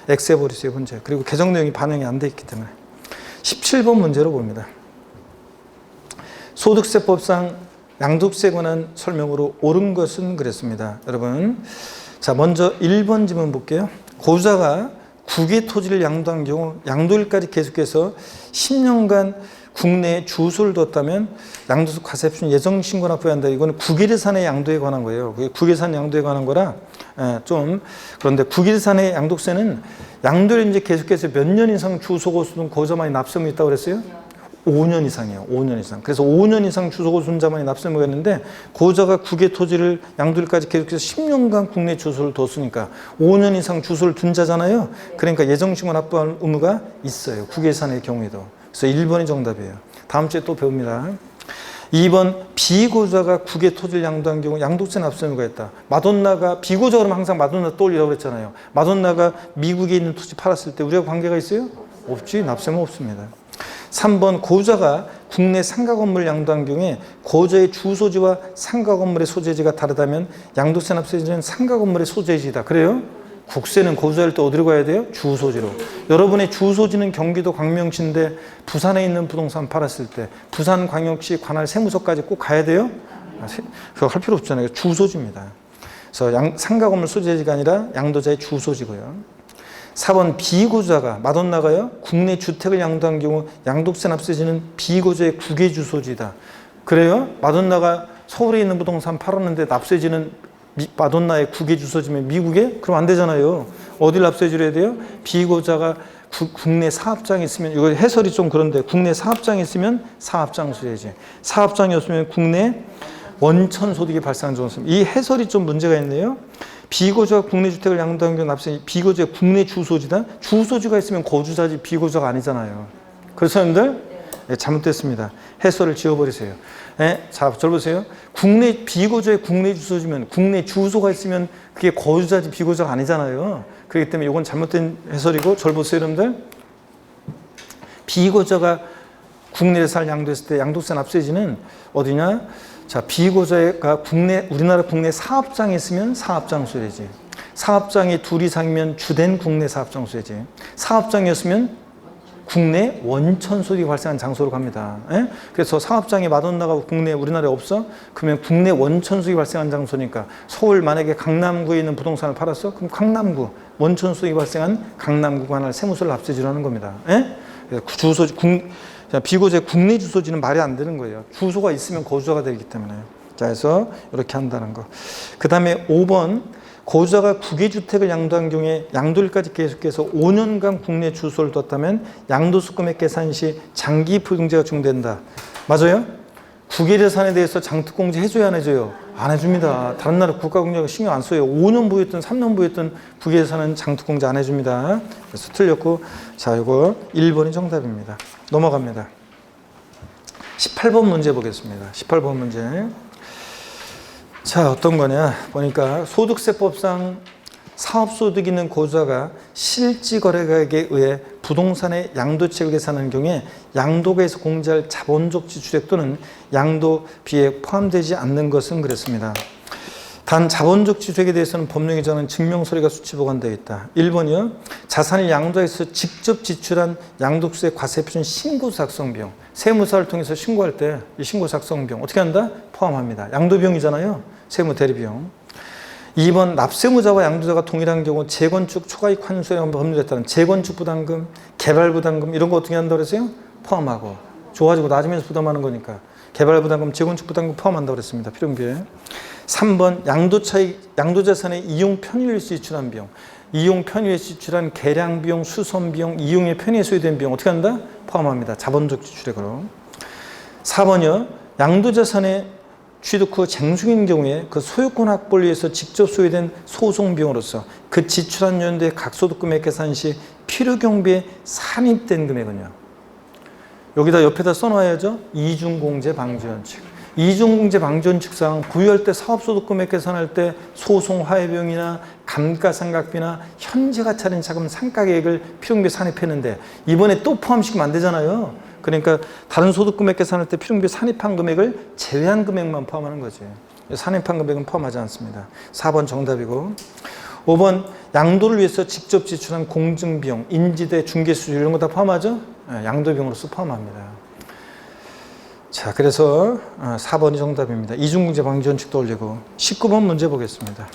X해 버리세요, 문제. 그리고 개정 내용이 반영이 안 돼 있기 때문에. 17번 문제로 봅니다. 소득세법상 양도세에 관한 설명으로 옳은 것은 그랬습니다. 여러분, 자 먼저 1번 지문 볼게요. 고자가 국외 토지를 양도한 경우 양도일까지 계속해서 10년간 국내에 주소를 뒀다면 양도세 과세표준 예정신고 납부해야 한다. 이거는 국외재산의 양도에 관한 거예요. 그게 국외재산 양도에 관한 거라 좀 그런데 국외재산의 양도세는 양도를 이제 계속해서 몇 년 이상 주소고수든 고자만이 납세의무 있다고 그랬어요? 5년 이상이에요. 5년 이상. 그래서 5년 이상 주소고수자만이 납세의무가 있는데 고자가 국외 토지를 양도일까지 계속해서 10년간 국내 주소를 뒀으니까 5년 이상 주소를 둔 자잖아요. 그러니까 예정신고 납부할 의무가 있어요. 국외재산의 경우에도. 그래서 1번이 정답이에요. 다음 주에 또 배웁니다. 2번 비고자가 국외 토지를 양도한 경우 양도세 납세 의무가 있다. 마돈나가 비고자 그러면 항상 마돈나 떠올리라고 그랬잖아요. 마돈나가 미국에 있는 토지 팔았을 때 우리가 관계가 있어요? 없지. 납세 의무 없습니다. 3번 고자가 국내 상가 건물을 양도한 경우에 고자의 주소지와 상가 건물의 소재지가 다르다면 양도세 납세지는 상가 건물의 소재지다. 그래요? 국세는 고자일 때 어디로 가야 돼요? 주소지로. 여러분의 주소지는 경기도 광명시인데 부산에 있는 부동산 팔았을 때 부산광역시 관할 세무서까지 꼭 가야 돼요? 그거 할 필요 없잖아요. 주소지입니다. 그래서 상가 건물 소재지가 아니라 양도자의 주소지고요. 4번 비고자가 마돈나가요. 국내 주택을 양도한 경우 양도세 납세지는 비고자의 국외 주소지다. 그래요? 마돈나가 서울에 있는 부동산 팔았는데 납세지는 마돈나의 국외 주소지면 미국에? 그럼 안 되잖아요. 어딜 납세지를 해야 돼요? 비고자가 국내 사업장이 있으면 이거 해설이 좀 그런데 국내 사업장이 있으면 사업장 소재지. 사업장이 없으면 국내 원천 소득이 발생한 적은 이 해설이 좀 문제가 있네요. 비고자가 국내 주택을 양도한 경우 납세 비고자의 국내 주소지다. 주소지가 있으면 거주자지 비고자가 아니잖아요. 그래서 여러분들 잘못됐습니다. 해설을 지워버리세요. 자, 절 보세요. 국내 비고자의 국내 주소지면 국내 주소가 있으면 그게 거주자지 비고자가 아니잖아요. 그렇기 때문에 이건 잘못된 해설이고 절 보세요, 여러분들. 비고자가 국내에 살 양도했을 때 양도세 납세지는 어디냐? 자, 비고자가 우리나라 국내 사업장이 있으면 사업장 소재지. 사업장이 둘 이상이면 주된 국내 사업장 소재지. 사업장이었으면 국내 원천 소득이 발생한 장소로 갑니다. 그래서 사업장이 마돈나가 국내에 우리나라에 없어? 그러면 국내 원천 소득이 발생한 장소니까 서울 만약에 강남구에 있는 부동산을 팔았어? 그럼 강남구 원천 소득이 발생한 강남구 관할 세무서를 납세지로 하는 겁니다. 주소지 비고자의 국내 주소지는 말이 안 되는 거예요. 주소가 있으면 거주자가 되기 때문에. 자, 그래서 이렇게 한다는 거. 그 다음에 5번 고자가 국외주택을 양도한 경우에 양도일까지 계속해서 5년간 국내 주소를 뒀다면 양도세 금액 계산 시 장기 부등재가 적용된다. 맞아요? 국외재산에 대해서 장특공제 해줘야 안 해줘요? 안 해줍니다. 다른 나라 국가공제가 신경 안 써요. 5년 보유했든 3년 보유했든 국외재산은 장특공제 안 해줍니다. 그래서 틀렸고, 자, 이거 1번이 정답입니다. 넘어갑니다. 18번 문제 보겠습니다. 18번 문제. 자, 어떤 거냐 보니까 소득세법상 사업소득 있는 고자가 실지거래가액에 의해 부동산의 양도채액을 계산하는 경우에 양도가에서 공제할 자본적 지출액 또는 양도비에 포함되지 않는 것은 그랬습니다. 단 자본적 지출액에 대해서는 법령에 정한 증명서류가 수치 보관되어 있다. 1번이요. 자산을 양도해서 직접 지출한 양도세 과세표준 신고 작성 비용. 세무사를 통해서 신고할 때 이 신고 작성 비용 어떻게 한다? 포함합니다. 양도비용이잖아요. 세무 대리비용. 2번 납세무자와 양도자가 동일한 경우 재건축 초과이익 환수에 법률했다는 재건축 부담금, 개발 부담금 이런 거 어떻게 한다고 그랬어요? 포함하고. 좋아지고 나중에서 부담하는 거니까. 개발부담금, 재건축 부담금 포함한다고 그랬습니다. 필요경비에. 3번 양도자산의 이용 편의를 위해서 지출한 비용. 이용 편의에 지출한 계량 비용, 수선 비용, 이용의 편의에 소요된 비용 어떻게 한다? 포함합니다. 자본적 지출에 그럼. 4번이요. 양도자산의 취득 후 쟁승인 경우에 그 소유권 확보를 위해서 직접 소요된 소송 비용으로서 그 지출한 연도의 각 소득 금액 계산 시 필요경비에 산입된 금액은요. 여기다 옆에다 써놔야죠. 이중공제 방지원칙. 이중공제 방지원칙상 부여할 때 사업소득 금액 계산할 때 소송 화해비용이나 감가상각비나 현재가 차린 자금 상가계획을 필요경비에 산입했는데 이번에 또 포함시키면 안 되잖아요. 그러니까 다른 소득 금액 계산할 때 필요경비에 산입한 금액을 제외한 금액만 포함하는 거지. 산입한 금액은 포함하지 않습니다. 4번 정답이고. 5번 양도를 위해서 직접 지출한 공증비용, 인지대, 중개수수료 이런 거 다 포함하죠? 양도비용으로서 포함합니다. 자, 그래서 4번이 정답입니다. 이중공제 방지원칙도 올리고 19번 문제 보겠습니다.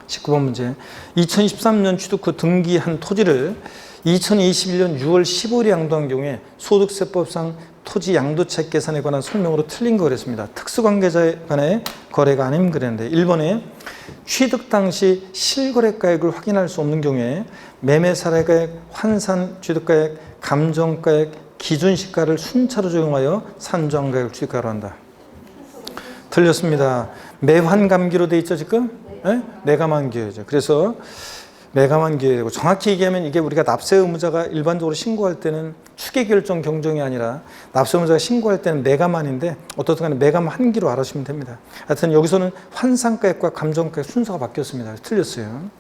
19번 문제. 2013년 취득 후 등기한 토지를 2021년 6월 15일에 양도한 경우에 소득세법상 토지 양도차익 계산에 관한 설명으로 틀린 거 그랬습니다. 특수관계자에 관해 거래가 아닌 그랬는데 1번에 취득 당시 실거래가액을 확인할 수 없는 경우에 매매사례가액, 환산 취득가액, 감정가액, 기준시가를 순차로 적용하여 산정가액을 취득하러 한다. 틀렸습니다. 매환감기로 돼 있죠 지금? 네? 매감환기여죠. 그래서 매감환기여고 정확히 얘기하면 이게 우리가 납세 의무자가 일반적으로 신고할 때는 추계결정 경정이 아니라 납세 의무자가 신고할 때는 매감환인데 어떻든 간에 매감환기로 알아주시면 됩니다. 하여튼 여기서는 환산가액과 감정가액 순서가 바뀌었습니다. 틀렸어요.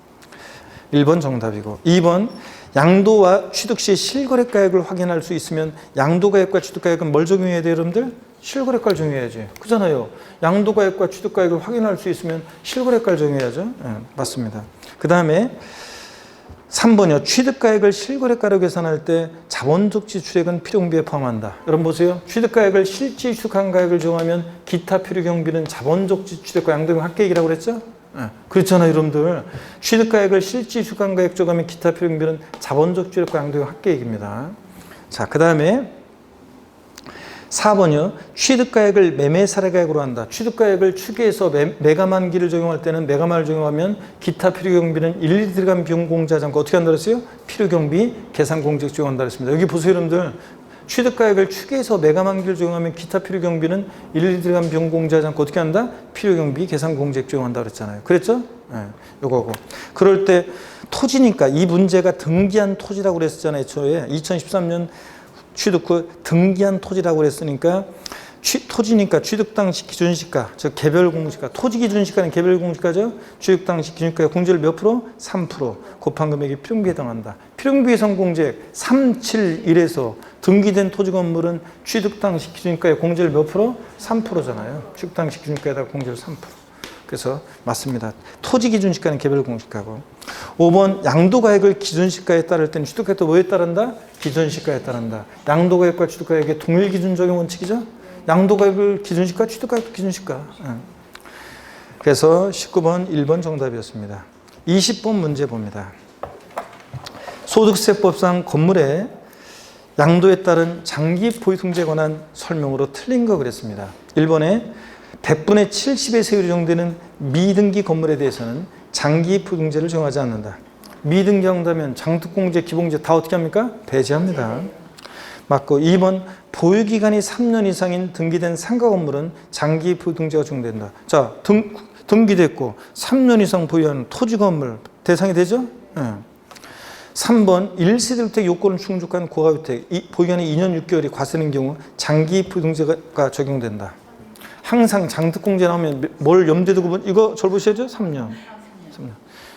1번 정답이고 2번 양도와 취득 시 실거래가액을 확인할 수 있으면 양도가액과 취득가액은 뭘 적용해야 돼요 여러분들? 실거래가를 적용해야지. 그잖아요. 양도가액과 취득가액을 확인할 수 있으면 실거래가를 적용해야죠. 네, 맞습니다. 그 다음에 3번이요. 취득가액을 실거래가로 계산할 때 자본적 지출액은 필요경비에 포함한다. 여러분 보세요. 취득가액을 실제 취득한 가액을 적용하면 기타 필요경비는 자본적 지출액과 양도비용 합계액이라고 그랬죠? 네, 그렇잖아요 여러분들. 취득가액을 실제 취득한 가액 적용하면 기타 필요경비는 자본적 지출액과 양도비용 합계액입니다. 자, 그 다음에 4번이요. 취득가액을 매매사례가액으로 한다. 취득가액을 추계해서 매감환기를 적용할 때는 매감환을 적용하면 기타 필요경비는 일일이 들어간 비용 공제하지 않고 어떻게 한다 그랬어요? 필요경비 계산 공제액 적용한다 그랬습니다. 여기 보세요 여러분들. 취득가액을 추계해서 매감환기를 적용하면 기타 필요경비는 일일이 들어간 비용 공제하지 않고 어떻게 한다? 필요경비 계산 공제액 적용한다 그랬잖아요. 그랬죠? 네, 요거고. 그럴 때 토지니까 이 문제가 등기한 토지라고 그랬었잖아요. 애초에 2013년 취득 후 등기한 토지라고 그랬으니까 토지니까 취득 당시 기준시가, 즉 개별 공시가, 토지 기준시가는 개별 공시가죠. 취득 당시 기준시가의 공제를 몇 프로? 3% 곱한 금액이 필요경비에 해당한다. 필요경비 계산 공제액 371에서 등기된 토지 건물은 취득 당시 기준시가의 공제를 몇 프로? 3%잖아요. 취득 당시 기준시가에다가 공제를 3%. 그래서 맞습니다. 토지 기준시가는 개별 공시가고. 5번 양도가액을 기준시가에 따를 때는 취득가액도 뭐에 따른다? 기준시가에 따른다. 양도가액과 취득가액의 동일 기준 적용 원칙이죠. 양도가액을 기준시가, 취득가액도 기준시가. 그래서 19번 1번 정답이었습니다. 20번 문제 봅니다. 소득세법상 건물의 양도에 따른 장기 포유 등재에 관한 설명으로 틀린 거 그랬습니다. 1번에 100분의 70의 세율이 적용되는 미등기 건물에 대해서는 장기 포유등재를 적용하지 않는다. 미등기한다면 장특공제, 기본공제 다 어떻게 합니까? 배제합니다. 맞고 2번 보유기간이 3년 이상인 등기된 상가 건물은 장기 포유등재가 적용된다. 자, 등기됐고 3년 이상 보유하는 토지 건물 대상이 되죠? 네. 3번 1세대주택 요건을 충족한 고가주택 보유기간이 2년 6개월이 과세는 경우 장기 포유등재가 적용된다. 항상 장특공제 나오면 뭘 염두에 두고 이거 절 보셔야죠? 3년.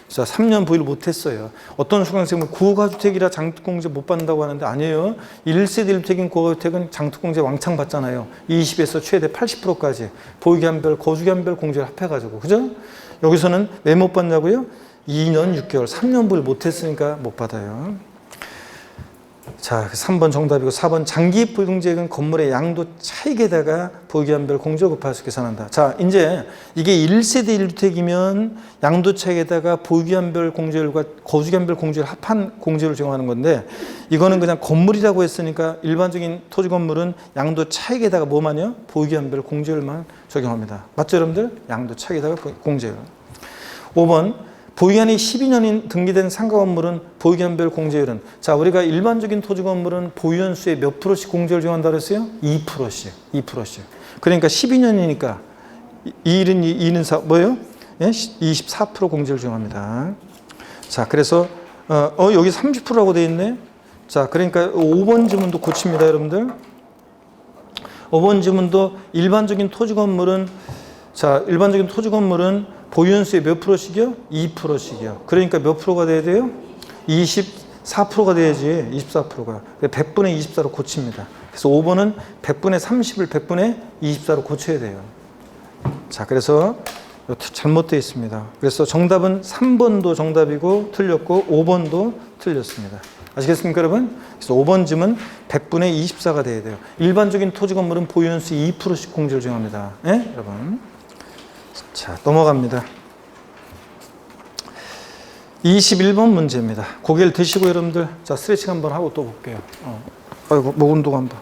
자, 3년 보유를 못했어요. 어떤 수강생은 고가주택이라 장특공제 못 받는다고 하는데 아니에요. 1세대 1주택인 고가주택은 장특공제 왕창 받잖아요. 20에서 최대 80%까지 보유기한별, 거주기한별 공제를 합해가지고. 그죠? 여기서는 왜 못 받냐고요? 2년 6개월, 3년 보유를 못했으니까 못 받아요. 자, 3번 정답이고 4번 장기 보유공제액은 건물의 양도 차익에다가 보유기한별 공제를 곱하여 계산한다. 자, 이제 이게 1세대 1주택이면 양도 차익에다가 보유기한별 공제율과 거주기한별 공제율 합한 공제를 적용하는 건데 이거는 그냥 건물이라고 했으니까 일반적인 토지 건물은 양도 차익에다가 뭐만요? 보유기한별 공제율만 적용합니다. 맞죠, 여러분들? 양도 차익에다가 공제율. 5번 보유기한이 12년인 등기된 상가 건물은 보유기한별 공제율은 자 우리가 일반적인 토지 건물은 보유연수의 몇 프로씩 공제를 적용한다 그랬어요? 2%씩. 그러니까 12년이니까 2는 4 뭐예요? 예? 24% 공제를 적용합니다. 자 그래서 여기 30%라고 되어 있네. 자 그러니까 5번 지문도 고칩니다, 여러분들. 5번 지문도 일반적인 토지 건물은 보유연수의 몇 프로씩이요? 2%씩이요. 그러니까 몇 프로가 돼야 돼요? 24%가 돼야지. 24%가. 100분의 24로 고칩니다. 그래서 5번은 100분의 30을 100분의 24로 고쳐야 돼요. 자, 그래서 잘못되어 있습니다. 그래서 정답은 3번도 정답이고 틀렸고 5번도 틀렸습니다. 아시겠습니까, 여러분? 그래서 5번 쯤은 100분의 24가 돼야 돼요. 일반적인 토지 건물은 보유연수 2%씩 공제를 적용합니다. 예? 여러분. 자, 넘어갑니다. 21번 문제입니다. 고개를 드시고 여러분들, 자, 스트레칭 한번 하고 또 볼게요. 아이고, 목 운동 한번.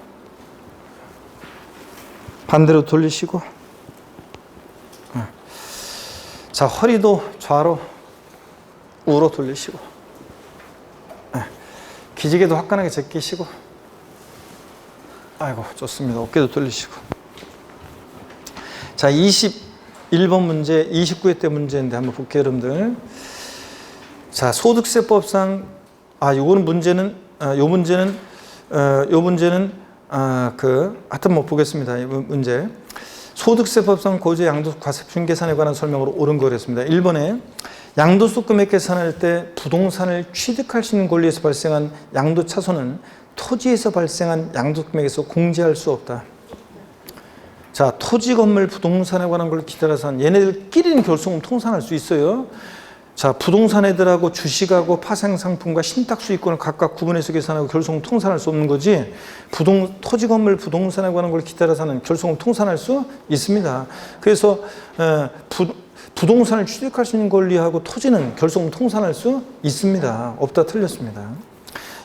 반대로 돌리시고. 자, 허리도 좌로, 우로 돌리시고. 기지개도 화끈하게 제끼시고. 아이고, 좋습니다. 어깨도 돌리시고. 자, 21번 문제, 29회 때 문제인데 한번 볼게요, 여러분들. 자, 소득세법상, 요거는 문제는, 요 문제는, 하여튼 뭐 보겠습니다. 이 문제. 소득세법상 고지 양도소 과세품 계산에 관한 설명으로 옳은 거랬습니다. 1번에 양도소 금액 계산할 때 부동산을 취득할 수 있는 권리에서 발생한 양도 차손은 토지에서 발생한 양도 금액에서 공제할 수 없다. 자, 토지, 건물, 부동산에 관한 걸 기다려서 얘네들끼리는 결손금 통산할 수 있어요. 자, 부동산 애들하고 주식하고 파생상품과 신탁수익권을 각각 구분해서 계산하고 결손금 통산할 수 없는 거지 토지, 건물, 부동산에 관한 걸 기다려서는 결손금 통산할 수 있습니다. 그래서 부동산을 취득할 수 있는 권리하고 토지는 결손금 통산할 수 있습니다. 없다, 틀렸습니다.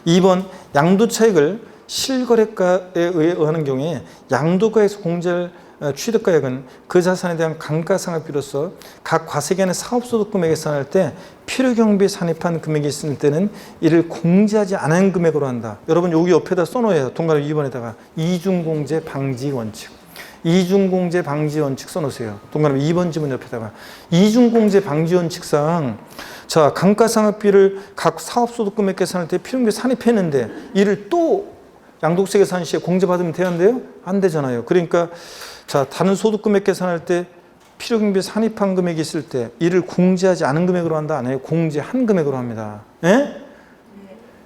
2번 양도차익을 실거래가에 의하는 경우에 양도가에서 공제할 취득가액은 그 자산에 대한 감가상각비로서 각 과세기간의 사업소득 금액 계산할 때 필요경비에 산입한 금액이 있을 때는 이를 공제하지 않은 금액으로 한다. 여러분 여기 옆에다 써놓아요. 동그라미 2번에다가 이중공제 방지 원칙. 이중공제 방지 원칙 써놓으세요. 동그라미 2번 지문 옆에다가 이중공제 방지 원칙상 자 감가상각비를 각 사업소득 금액 계산할 때 필요경비에 산입했는데 이를 또 양도세 계산 시에 공제받으면 되는데요? 안 되잖아요. 그러니까 자 다른 소득 금액 계산할 때 필요경비에 산입한 금액이 있을 때 이를 공제하지 않은 금액으로 한다? 안 해요? 공제한 금액으로 합니다. 예?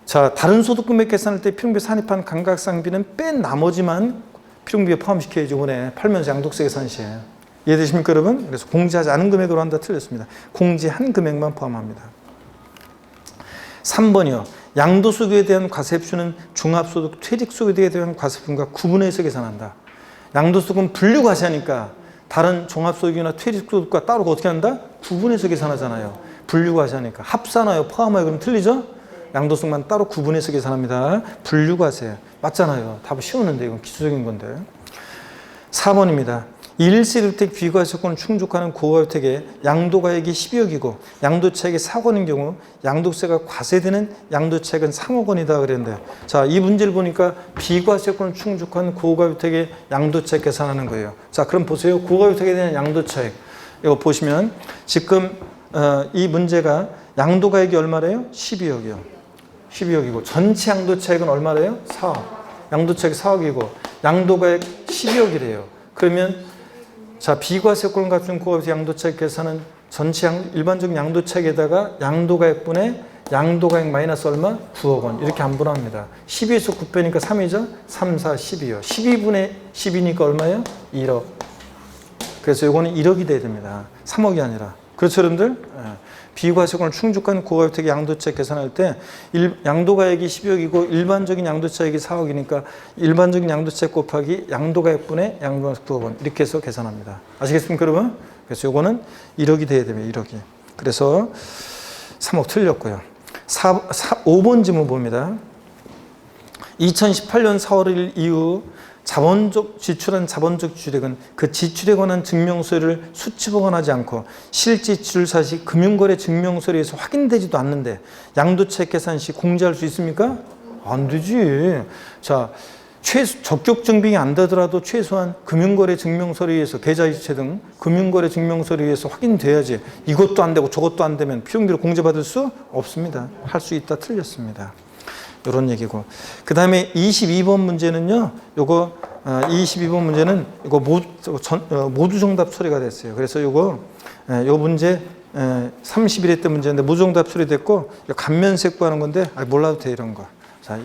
자 다른 소득 금액 계산할 때 필요경비에 산입한 감가상각비는 뺀 나머지만 필요경비에 포함시켜야죠. 이번에 팔면서 양도세 계산 시에. 이해되십니까, 여러분? 그래서 공제하지 않은 금액으로 한다. 틀렸습니다. 공제한 금액만 포함합니다. 3번이요. 양도소득에 대한 과세표는 종합소득, 퇴직소득에 대한 과세표과 구분해서 계산한다. 양도소득은 분류과세하니까 다른 종합소득이나 퇴직소득과 따로 어떻게 한다? 구분해서 계산하잖아요. 분류과세하니까. 합산하여 포함하여 그럼 틀리죠? 양도소득만 따로 구분해서 계산합니다. 분류과세. 맞잖아요. 답을 쉬웠는데 이건 기초적인 건데. 4번입니다. 1세 1주택 비과세권을 충족하는 고가주택의 양도가액이 12억이고 양도차익이 4억원인 경우 양도세가 과세되는 양도차익은 3억 원이다 그랬는데 자, 이 문제를 보니까 비과세권을 충족한 고가주택의 양도차익 계산하는 거예요. 자, 그럼 보세요. 고가주택에 대한 양도차익 이거 보시면 지금 이 문제가 양도가액이 얼마래요? 12억이요. 12억이고 전체 양도차익은 얼마래요? 4억. 양도차익이 4억이고 양도가액 12억이래요. 그러면 자, 비과세권을 갖춘 고가주택 양도차익 계산은 전체 일반적인 양도차익에다가 양도가액분의 양도가액 마이너스 얼마? 9억 원. 이렇게 안분합니다. 12에서 9 빼니까 3이죠? 3, 4, 12요. 12분의 10이니까 얼마예요? 1억. 그래서 이거는 1억이 돼야 됩니다. 3억이 아니라. 그렇죠, 여러분들? 비과세권을 충족한 고가주택 양도차익 계산할 때 양도가액이 10억이고 일반적인 양도차익이 4억이니까 일반적인 양도차익 곱하기 양도가액분의 양도가액 9억 이렇게 해서 계산합니다. 아시겠습니까, 여러분? 그래서 요거는 1억이 돼야 됩니다. 1억이. 그래서 3억 틀렸고요. 5번 질문 봅니다. 2018년 4월 1일 이후 지출한 자본적 지출액은 그 지출에 관한 증명서를 수치보관하지 않고 실제 지출 사실 금융거래 증명서에서 확인되지도 않는데 양도차익 계산 시 공제할 수 있습니까? 안 되지. 자, 적격 증빙이 안 되더라도 최소한 금융거래 증명서에 의해서 계좌이체 등 금융거래 증명서에 의해서 확인돼야지. 이것도 안 되고 저것도 안 되면 필요경비로 공제받을 수 없습니다. 할 수 있다 틀렸습니다. 이런 얘기고. 그 다음에 22번 문제는요, 요거, 22번 문제는 이거 모두 정답 처리가 됐어요. 그래서 요거, 요 문제, 31회 때 문제인데 모두 정답 처리됐고, 간면색 구하는 건데, 몰라도 돼, 이런 거. 자,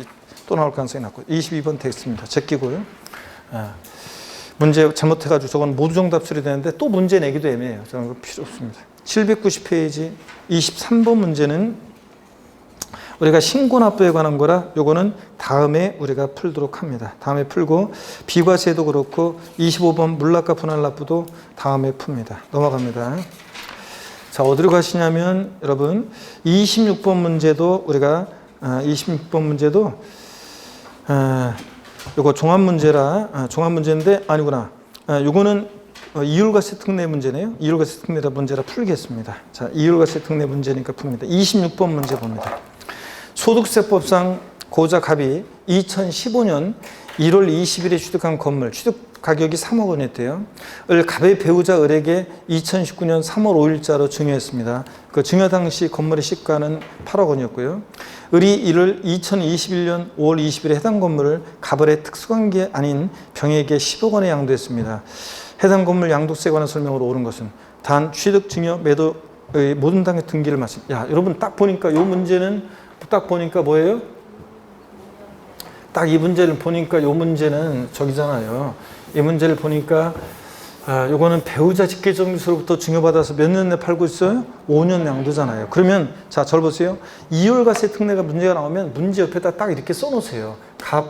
또 나올 가능성이 낮고. 22번 텍스트입니다. 제끼고요. 문제 잘못해가지고 저건 모두 정답 처리되는데 또 문제 내기도 애매해요. 저는 그거 필요 없습니다. 790페이지 23번 문제는 우리가 신고납부에 관한 거라 요거는 다음에 우리가 풀도록 합니다. 다음에 풀고 비과세도 그렇고 25번 물납과 분할납부도 다음에 풉니다. 넘어갑니다. 자, 어디로 가시냐면 여러분 26번 문제도 우리가 26번 문제도 요거 종합문제라 종합문제인데 아니구나. 요거는 이율과세 특례 문제네요. 이율과세 특례 문제라 풀겠습니다. 자, 이율과세 특례 문제니까 풉니다. 26번 문제 봅니다. 소득세법상 고자 갑이 2015년 1월 20일에 취득한 건물 취득 가격이 3억 원이었대요. 을 갑의 배우자 을에게 2019년 3월 5일자로 증여했습니다. 그 증여 당시 건물의 시가는 8억 원이었고요. 을이 이를 2021년 5월 20일에 해당 건물을 갑을의 특수관계 아닌 병에게 10억 원에 양도했습니다. 해당 건물 양도세에 관한 설명으로 옳은 것은 단 취득 증여 매도의 모든 단계 등기를 마친. 야, 여러분 딱 보니까 이 문제는 딱 보니까 뭐예요? 딱 이 문제를 보니까 이 문제는 저기잖아요. 이 문제를 보니까 요거는 배우자 직계정지서로부터 증여받아서 몇 년 내 팔고 있어요? 5년 양도잖아요. 그러면 자, 절 보세요. 이율과세 특례가 문제가 나오면 문제 옆에다 딱 이렇게 써놓으세요. 갑,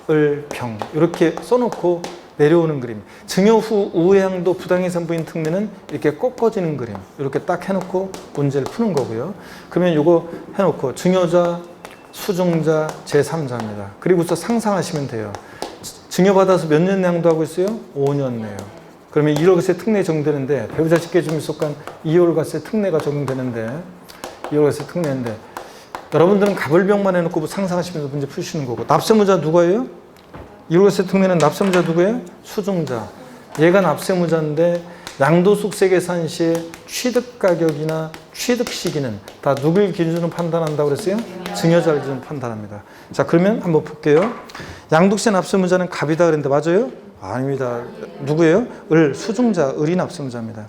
을, 병 이렇게 써놓고 내려오는 그림. 증여 후 우회양도 부당해상부인 특례는 이렇게 꺾어지는 그림. 이렇게 딱 해놓고 문제를 푸는 거고요. 그러면 요거 해놓고 증여자, 수증자, 제3자입니다. 그리고서 상상하시면 돼요. 증여받아서 몇 년 양도하고 있어요? 5년 내요. 그러면 이율과세 특례 적용되는데 배우자 직계주민 속한 이율과세 특례가 적용되는데 이율과세 특례인데 여러분들은 갑을병만 해놓고 상상하시면서 문제 푸시는 거고 납세무자 누가예요? 이율과세 특례는 납세무자 누구예요? 수증자. 얘가 납세무자인데 양도소득세 계산 시에 취득가격이나 취득 시기는 다 누굴 기준으로 판단한다고 그랬어요? 증여자를 기준으로 판단합니다. 자, 그러면 한번 볼게요. 양도세 납세무자는 갑이다 그랬는데 맞아요? 아닙니다. 누구예요? 수증자, 을이 납세무자입니다.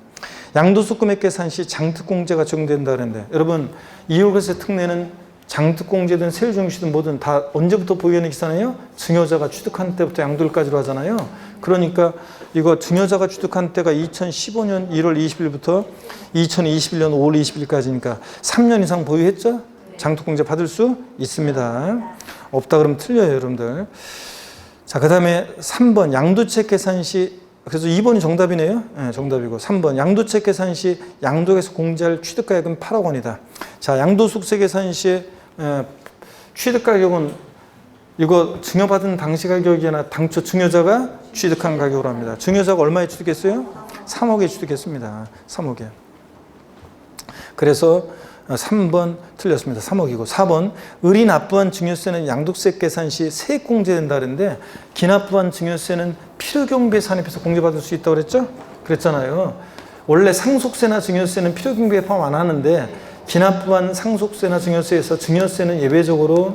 양도소 금액 계산 시 장특공제가 적용된다 그랬는데 여러분 이율과세 특례는 장특공제든 세율정시든 뭐든 다 언제부터 보이는 기산이에요? 증여자가 취득한 때부터 양도일까지로 하잖아요. 그러니까 이거 증여자가 취득한 때가 2015년 1월 20일부터 2021년 5월 20일까지니까 3년 이상 보유했죠? 장특공제 받을 수 있습니다. 없다 그러면 틀려요, 여러분들. 자, 그 다음에 3번 양도채 계산 시 그래서 2번이 정답이네요. 네, 정답이고 3번 양도채 계산 시 양도에서 공제할 취득가액은 8억 원이다. 자, 양도소득세 계산 시에 취득가격은 이거 증여받은 당시 가격이나 당초 증여자가 취득한 가격으로 합니다. 증여자가 얼마에 취득했어요? 3억에 취득했습니다. 3억에. 그래서 3번 틀렸습니다. 3억이고 4번 을이 납부한 증여세는 양도세 계산 시 세액 공제된다 그랬는데 기납부한 증여세는 필요경비에 산입해서 공제받을 수 있다고 그랬죠? 그랬잖아요. 원래 상속세나 증여세는 필요경비에 포함 안 하는데 기납부한 상속세나 증여세에서 증여세는 예외적으로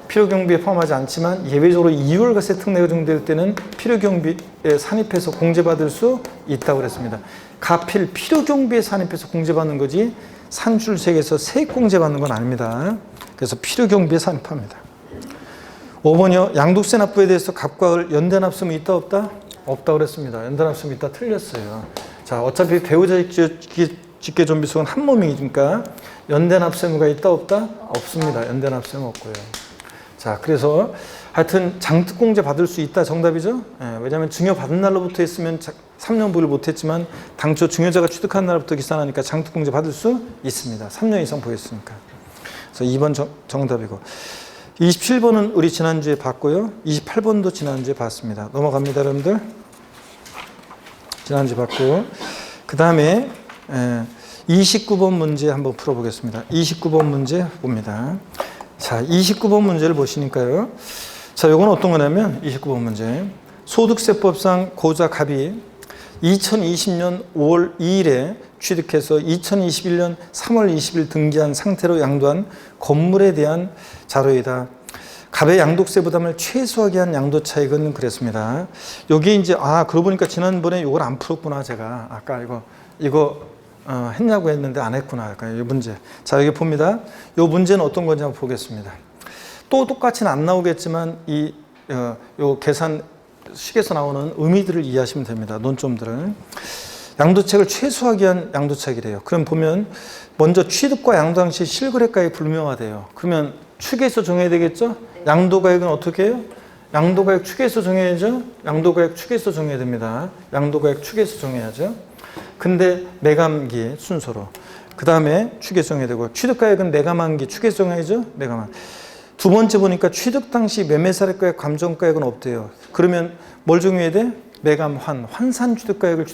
필요경비에 포함하지 않지만 예외적으로 이율과세 특례가 적용될 때는 필요경비에 산입해서 공제받을 수 있다고 그랬습니다. 가필 필요경비에 산입해서 공제받는 거지 산출세에서 세액공제 받는 건 아닙니다. 그래서 필요경비에 산입합니다. 5번이요. 양도세 납부에 대해서 갑과 을 연대납세무 있다 없다? 없다 그랬습니다. 연대납세무 있다 틀렸어요. 자, 어차피 배우자 직계존비속은 한 몸이니까 연대납세무가 있다 없다? 없습니다. 연대납세무 없고요. 자, 그래서 하여튼 장특공제 받을 수 있다 정답이죠? 예, 왜냐하면 증여 받은 날로부터 했으면 3년 보유를 못했지만 당초 증여자가 취득한 날부터 기산하니까 장특공제 받을 수 있습니다. 3년 이상 보였으니까. 그래서 2번 정답이고 27번은 우리 지난주에 봤고요. 28번도 지난주에 봤습니다. 넘어갑니다, 여러분들. 지난주에 봤고 그 다음에 29번 문제 한번 풀어보겠습니다. 29번 문제 봅니다. 자, 29번 문제를 보시니까요. 자, 요건 어떤 거냐면 29번 문제. 소득세법상 고자 갑이 2020년 5월 2일에 취득해서 2021년 3월 20일 등기한 상태로 양도한 건물에 대한 자료이다. 갑의 양도세 부담을 최소하게 한 양도 차익은 그랬습니다. 여기 이제 그러고 보니까 지난번에 이걸 안 풀었구나 제가 아까 이거 했냐고 했는데 안 했구나. 이 문제. 자, 여기 봅니다. 이 문제는 어떤 건지 한번 보겠습니다. 또 똑같이는 안 나오겠지만 요 계산식에서 나오는 의미들을 이해하시면 됩니다. 논점들을. 양도차익을 최소하게 한 양도차익이래요. 그럼 보면 먼저 취득과 양도 당시 실거래가액이 불명하대요. 그러면 축에서 정해야 되겠죠? 양도가액은 어떻게 해요? 양도가액 축에서 정해야죠? 양도가액 축에서 정해야 됩니다. 양도가액 축에서 정해야죠. 근데 매감기 순서로. 그 다음에 축에서 정해야 되고 취득가액은 매감한기 축에서 정해야죠? 매감한. 두 번째 보니까 취득 당시 매매사례가액, 감정가액은 없대요. 그러면 뭘 정해야 돼? 매감환, 환산 취득가액을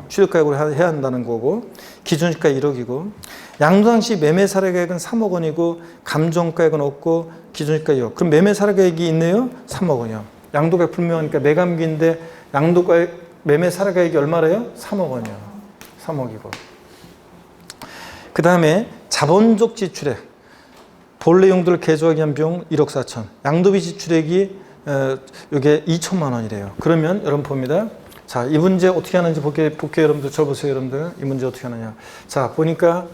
취득가액으로 해야 한다는 거고 기준시가 1억이고 양도 당시 매매사례가액은 3억 원이고 감정가액은 없고 기준시가 2억. 그럼 매매사례가액이 있네요? 3억 원이요. 양도가액 불명하니까 매감기인데 양도가액 매매사례가액이 얼마래요? 3억 원이요. 3억이고. 그 다음에 자본적 지출액. 본래 용도를 개조하기 위한 비용 1억 4천. 양도비 지출액이 이게 2천만 원이래요. 그러면 여러분 봅니다. 자, 이 문제 어떻게 하는지 볼게요. 여러분들. 저 보세요, 여러분들. 이 문제 어떻게 하느냐. 자, 보니까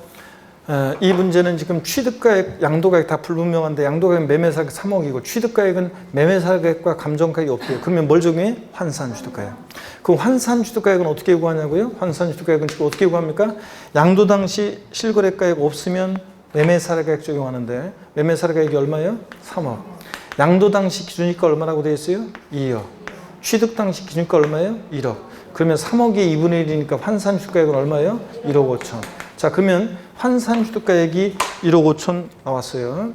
이 문제는 지금 취득가액, 양도가액 다 불분명한데 양도가액은 매매사액 3억이고 취득가액은 매매사액과 감정가액이 없대요. 그러면 뭘 정해? 환산 취득가액. 그럼 환산 취득가액은 어떻게 구하냐고요? 환산 취득가액은 지금 어떻게 구합니까? 양도 당시 실거래가액 없으면 매매사례가액 적용하는데 매매사례가액이 얼마예요? 3억. 양도 당시 기준이가 얼마라고 되어 있어요? 2억. 취득 당시 기준이가 얼마예요? 1억. 그러면 3억이 2분의 1이니까 환산 취득가액은 얼마예요? 1억 5천. 자, 그러면 환산 취득가액이 1억 5천 나왔어요.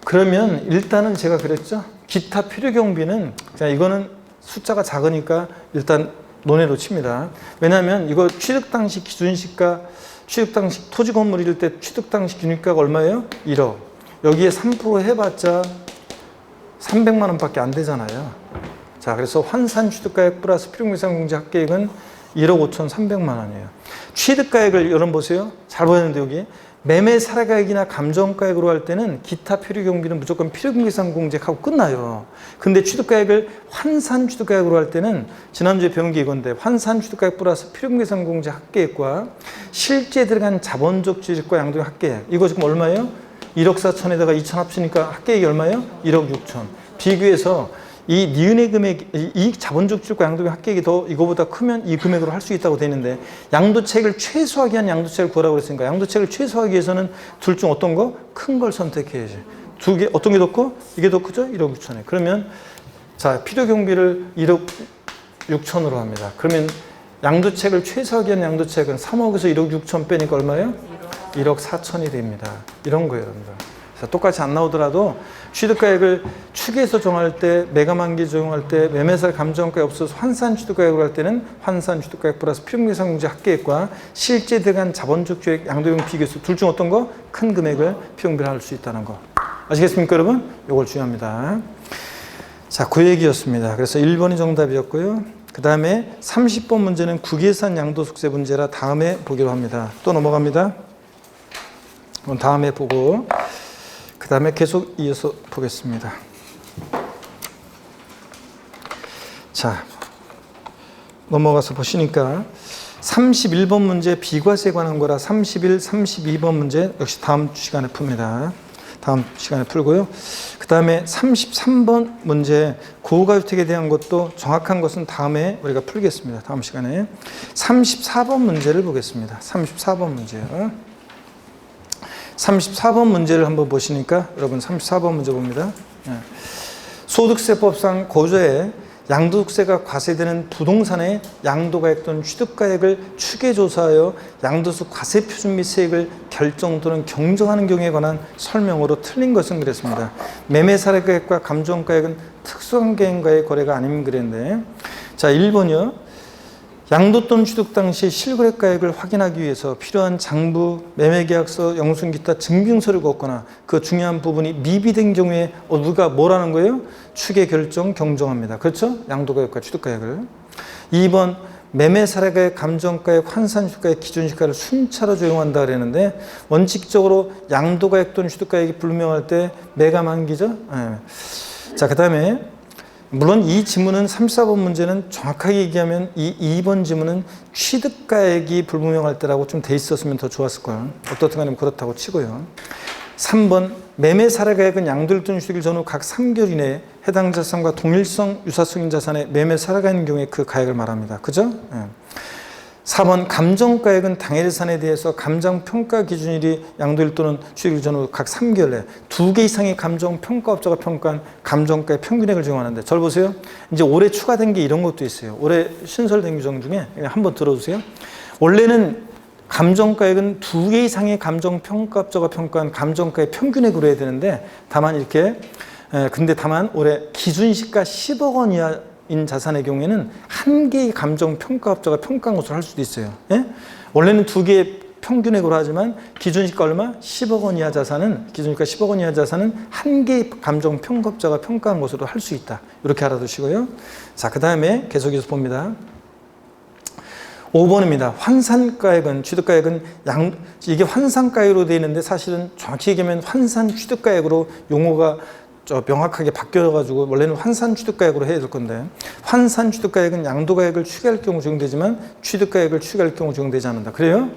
그러면 일단은 제가 그랬죠? 기타 필요경비는 그냥 이거는 숫자가 작으니까 일단 논외로 칩니다. 왜냐하면 이거 취득 당시 기준시가 취득 당시 토지 건물일 때 취득 당시 기준가가 얼마예요? 1억. 여기에 3% 해봤자 300만 원밖에 안 되잖아요. 자, 그래서 환산 취득가액 플러스 필요경비상공제 합계액은 1억 5,300만 원이에요. 취득가액을 여러분 보세요. 잘 보였는데 여기 매매사례가액이나 감정가액으로 할 때는 기타 필요경비는 무조건 필요경비상공제하고 끝나요. 근데 취득가액을 환산 취득가액으로 할 때는 지난주에 배운 게 이건데 환산 취득가액 플러스 필요경비상공제 합계액과 실제 들어간 자본적 취득과 양도의 합계액 이거 지금 얼마예요? 1억 4천에다가 2천 합치니까 합계액이 얼마예요? 1억 6천. 비교해서 이 니은의 금액, 이 자본적 취득과 양도의 합계액이 더 이거보다 크면 이 금액으로 할 수 있다고 되어 있는데 양도차익을 최소하게 한 양도차익을 구하라고 그랬으니까 양도차익을 최소화하기 위해서는 둘 중 어떤 거? 큰 걸 선택해야지. 두 개, 어떤 게 더 커? 이게 더 크죠? 1억 6천에. 그러면 자, 필요경비를 1억 6천으로 합니다. 그러면 양도차익을 최소화하기 위한 양도차익은 3억에서 1억 6천 빼니까 얼마예요? 1억 4천이 됩니다. 이런 거예요, 여러분들. 똑같이 안 나오더라도 취득가액을 축에서 정할 때, 매감한기 적용할 때, 매매사 감정가액 없어서 환산 취득가액으로 할 때는 환산 취득가액 플러스 필요경비상공제 합계액과 실제 들어간 자본적 취득 양도용 비교해서 둘 중 어떤 거? 큰 금액을 필요경비를 할 수 있다는 거. 아시겠습니까, 여러분? 이걸 중요합니다. 자, 그 얘기였습니다. 그래서 1번이 정답이었고요. 그 다음에 30번 문제는 구계산 양도속세 문제라 다음에 보기로 합니다. 또 넘어갑니다. 다음에 보고 그 다음에 계속 이어서 보겠습니다. 자, 넘어가서 보시니까 31번 문제 비과세에 관한 거라 31, 32번 문제 역시 다음 시간에 풉니다. 다음 시간에 풀고요. 그 다음에 33번 문제 고가주택에 대한 것도 정확한 것은 다음에 우리가 풀겠습니다. 다음 시간에 34번 문제를 보겠습니다. 34번 문제요. 34번 문제를 한번 보시니까 여러분 34번 문제 봅니다. 소득세법상 고조에 양도세가 과세되는 부동산의 양도가액 또는 취득가액을 추계조사하여 양도세 과세표준 및 세액을 결정 또는 경정하는 경우에 관한 설명으로 틀린 것은 그랬습니다. 매매사례가액과 감정가액은 특수한 개인과의 거래가 아닌 그랬는데, 자 1번이요. 양도 또는 취득 당시 실거래가액을 확인하기 위해서 필요한 장부, 매매계약서, 영수증 기타 증빙서류가 없거나 그 중요한 부분이 미비된 경우에 누가 뭐라는 거예요? 추계 결정 경정합니다. 그렇죠? 양도가액과 취득가액을. 2번 매매사례가액, 감정가액, 환산시가액, 기준시가를 순차로 적용한다 그랬는데 원칙적으로 양도가액 또는 취득가액이 불명할 때 매가 만기죠. 자, 그 다음에 물론 이 지문은 34번 문제는 정확하게 얘기하면 이 2번 지문은 취득가액이 불분명할 때라고 좀 돼 있었으면 더 좋았을 거예요. 어떻든 간에 그렇다고 치고요. 3번 매매 사례가액은 양도일 또는 취득일 전후 각 3개월 이내에 해당 자산과 동일성 유사성인 자산의 매매 사례가 있는 경우에 그 가액을 말합니다. 그죠? 4번 감정가액은 당해 자산에 대해서 감정평가 기준일이 양도일 또는 취득일 전후 각 3개월 내에 2개 이상의 감정평가업자가 평가한 감정가의 평균액을 적용하는데, 절 보세요. 이제 올해 추가된 게 이런 것도 있어요. 올해 신설된 규정 중에 한번 들어주세요. 원래는 감정가액은 2개 이상의 감정평가업자가 평가한 감정가의 평균액으로 해야 되는데, 다만 이렇게 근데 다만 올해 기준시가 10억 원 이하인 자산의 경우에는 한 개의 감정평가업자가 평가한 것으로 할 수도 있어요. 예? 원래는 2개의 평균액으로 하지만 기준시가 얼마? 10억 원 이하 자산은, 기준시가 10억 원 이하 자산은 한 개의 감정평가업자가 평가한 것으로 할 수 있다. 이렇게 알아두시고요. 자, 그 다음에 계속해서 봅니다. 5번입니다. 환산가액은, 취득가액은 이게 환산가액으로 되어 있는데 사실은 정확히 얘기하면 환산 취득가액으로 용어가 명확하게 바뀌어가지고 원래는 환산 취득가액으로 해야 될 건데, 환산 취득가액은 양도가액을 추계할 경우 적용되지만 취득가액을 추계할 경우 적용되지 않는다. 그래요?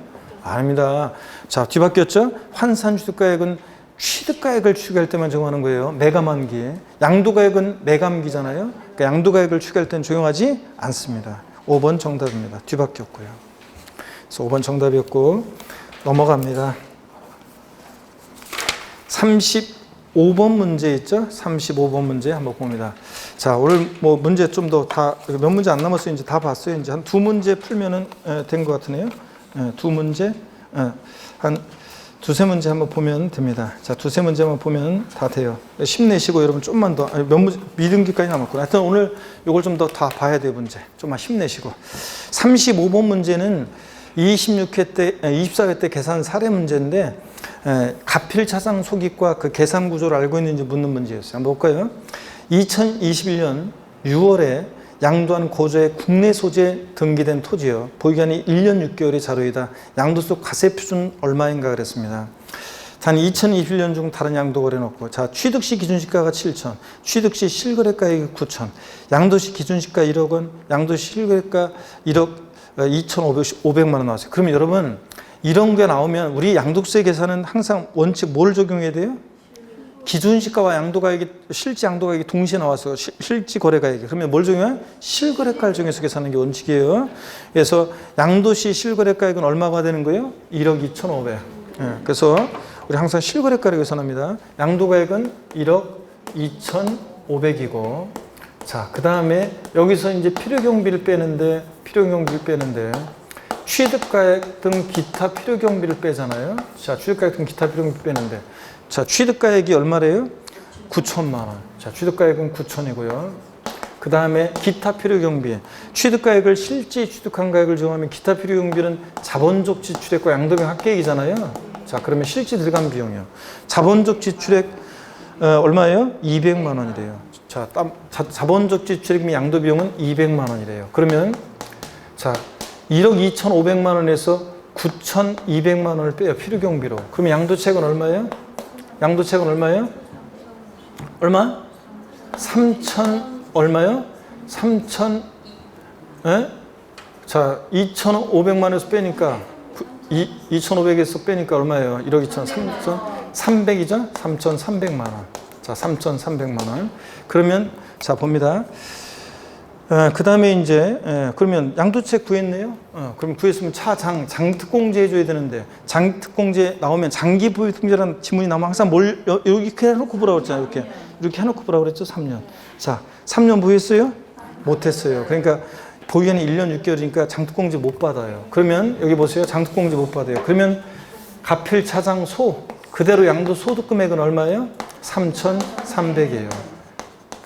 아닙니다. 자, 뒤바뀌었죠? 환산 취득가액은 취득가액을 추계할 때만 적용하는 거예요. 매감한기. 양도가액은 매감기잖아요. 그러니까 양도가액을 추계할 때는 적용하지 않습니다. 5번 정답입니다. 뒤바뀌었고요. 그래서 5번 정답이었고, 넘어갑니다. 35번 문제 있죠? 35번 문제 한번 봅니다. 자, 오늘 뭐 문제 좀 더 다, 몇 문제 안 남았어요. 이제 다 봤어요. 이제 한 2문제 풀면은 된 것 같으네요. 2문제, 한 2-3 문제 한번 보면 됩니다. 자, 2-3 문제만 보면 다 돼요. 힘내시고 여러분 좀만 더, 몇 문제, 미등기까지 남았고. 하여튼 오늘 이걸 좀 더 다 봐야 될 문제. 좀만 힘내시고. 35번 문제는 26회 때, 24회 때 계산 사례 문제인데, 가필차상 소깃과 그 계산 구조를 알고 있는지 묻는 문제였어요. 한번 볼까요? 2021년 6월에 양도한 고조의 국내 소재 등기된 토지요. 보유기간이 1년 6개월의 자료이다. 양도세 과세 표준 얼마인가 그랬습니다. 단 2021년 중 다른 양도 거래는 없고, 자, 취득시 기준시가가 7천, 취득시 실거래가액이 9천, 양도시 기준시가 1억 원, 양도시 실거래가 1억 2,500만 원 나왔어요. 그러면 여러분, 이런 게 나오면 우리 양도세 계산은 항상 원칙 뭘 적용해야 돼요? 기준시가와 양도가액이, 실지 양도가액이 동시에 나와서 실지 거래가액이, 그러면 뭘 적용해요? 실거래가를 적용해서 계산하는 게 원칙이에요. 그래서 양도시 실거래가액은 얼마가 되는 거예요? 1억 2,500. 그래서 우리 항상 실거래가를 계산합니다. 양도가액은 1억 2,500이고, 자, 그 다음에 여기서 이제 필요경비를 빼는데, 취득가액 등 기타 필요경비를 빼잖아요. 자, 취득가액 등 기타 필요경비 빼는데, 자, 취득가액이 얼마래요? 9천만 원. 자, 취득가액은 9천이고요. 그 다음에 기타 필요경비. 취득가액을 실제 취득한 가액을 정하면 기타 필요경비는 자본적 지출액과 양도비용 합계액이잖아요. 자, 그러면 실제 들어간 비용이요. 자본적 지출액 얼마예요? 200만 원이래요. 자, 자본적 지출액 및 양도비용은 200만 원이래요. 그러면 자, 1억 2,500만 원에서 9,200만 원을 빼요. 필요경비로. 그러면 양도책은 얼마예요? 양도책은 얼마예요? 얼마? 3천 얼마요? 3천, 예? 자, 2,500만 원에서 빼니까 2,500에서 빼니까 얼마예요? 1억 2천, 3천, 300이죠? 3,300만 원. 자, 3,300만 원. 그러면 자 봅니다. 그 다음에 이제 그러면 양도채 구했네요. 그럼 구했으면 장특공제 해줘야 되는데 장특공제 나오면 장기보유통제라는 지문이 나오면 항상 이렇게 해놓고 보라고 그랬잖아요. 이렇게 해놓고 보라고 그랬죠. 3년. 자, 3년 보유했어요? 못했어요. 그러니까 보유한이 1년 6개월이니까 장특공제 못 받아요. 그러면 여기 보세요. 장특공제 못 받아요. 그러면 가필차장소 그대로 양도소득 금액은 얼마예요? 3,300이에요.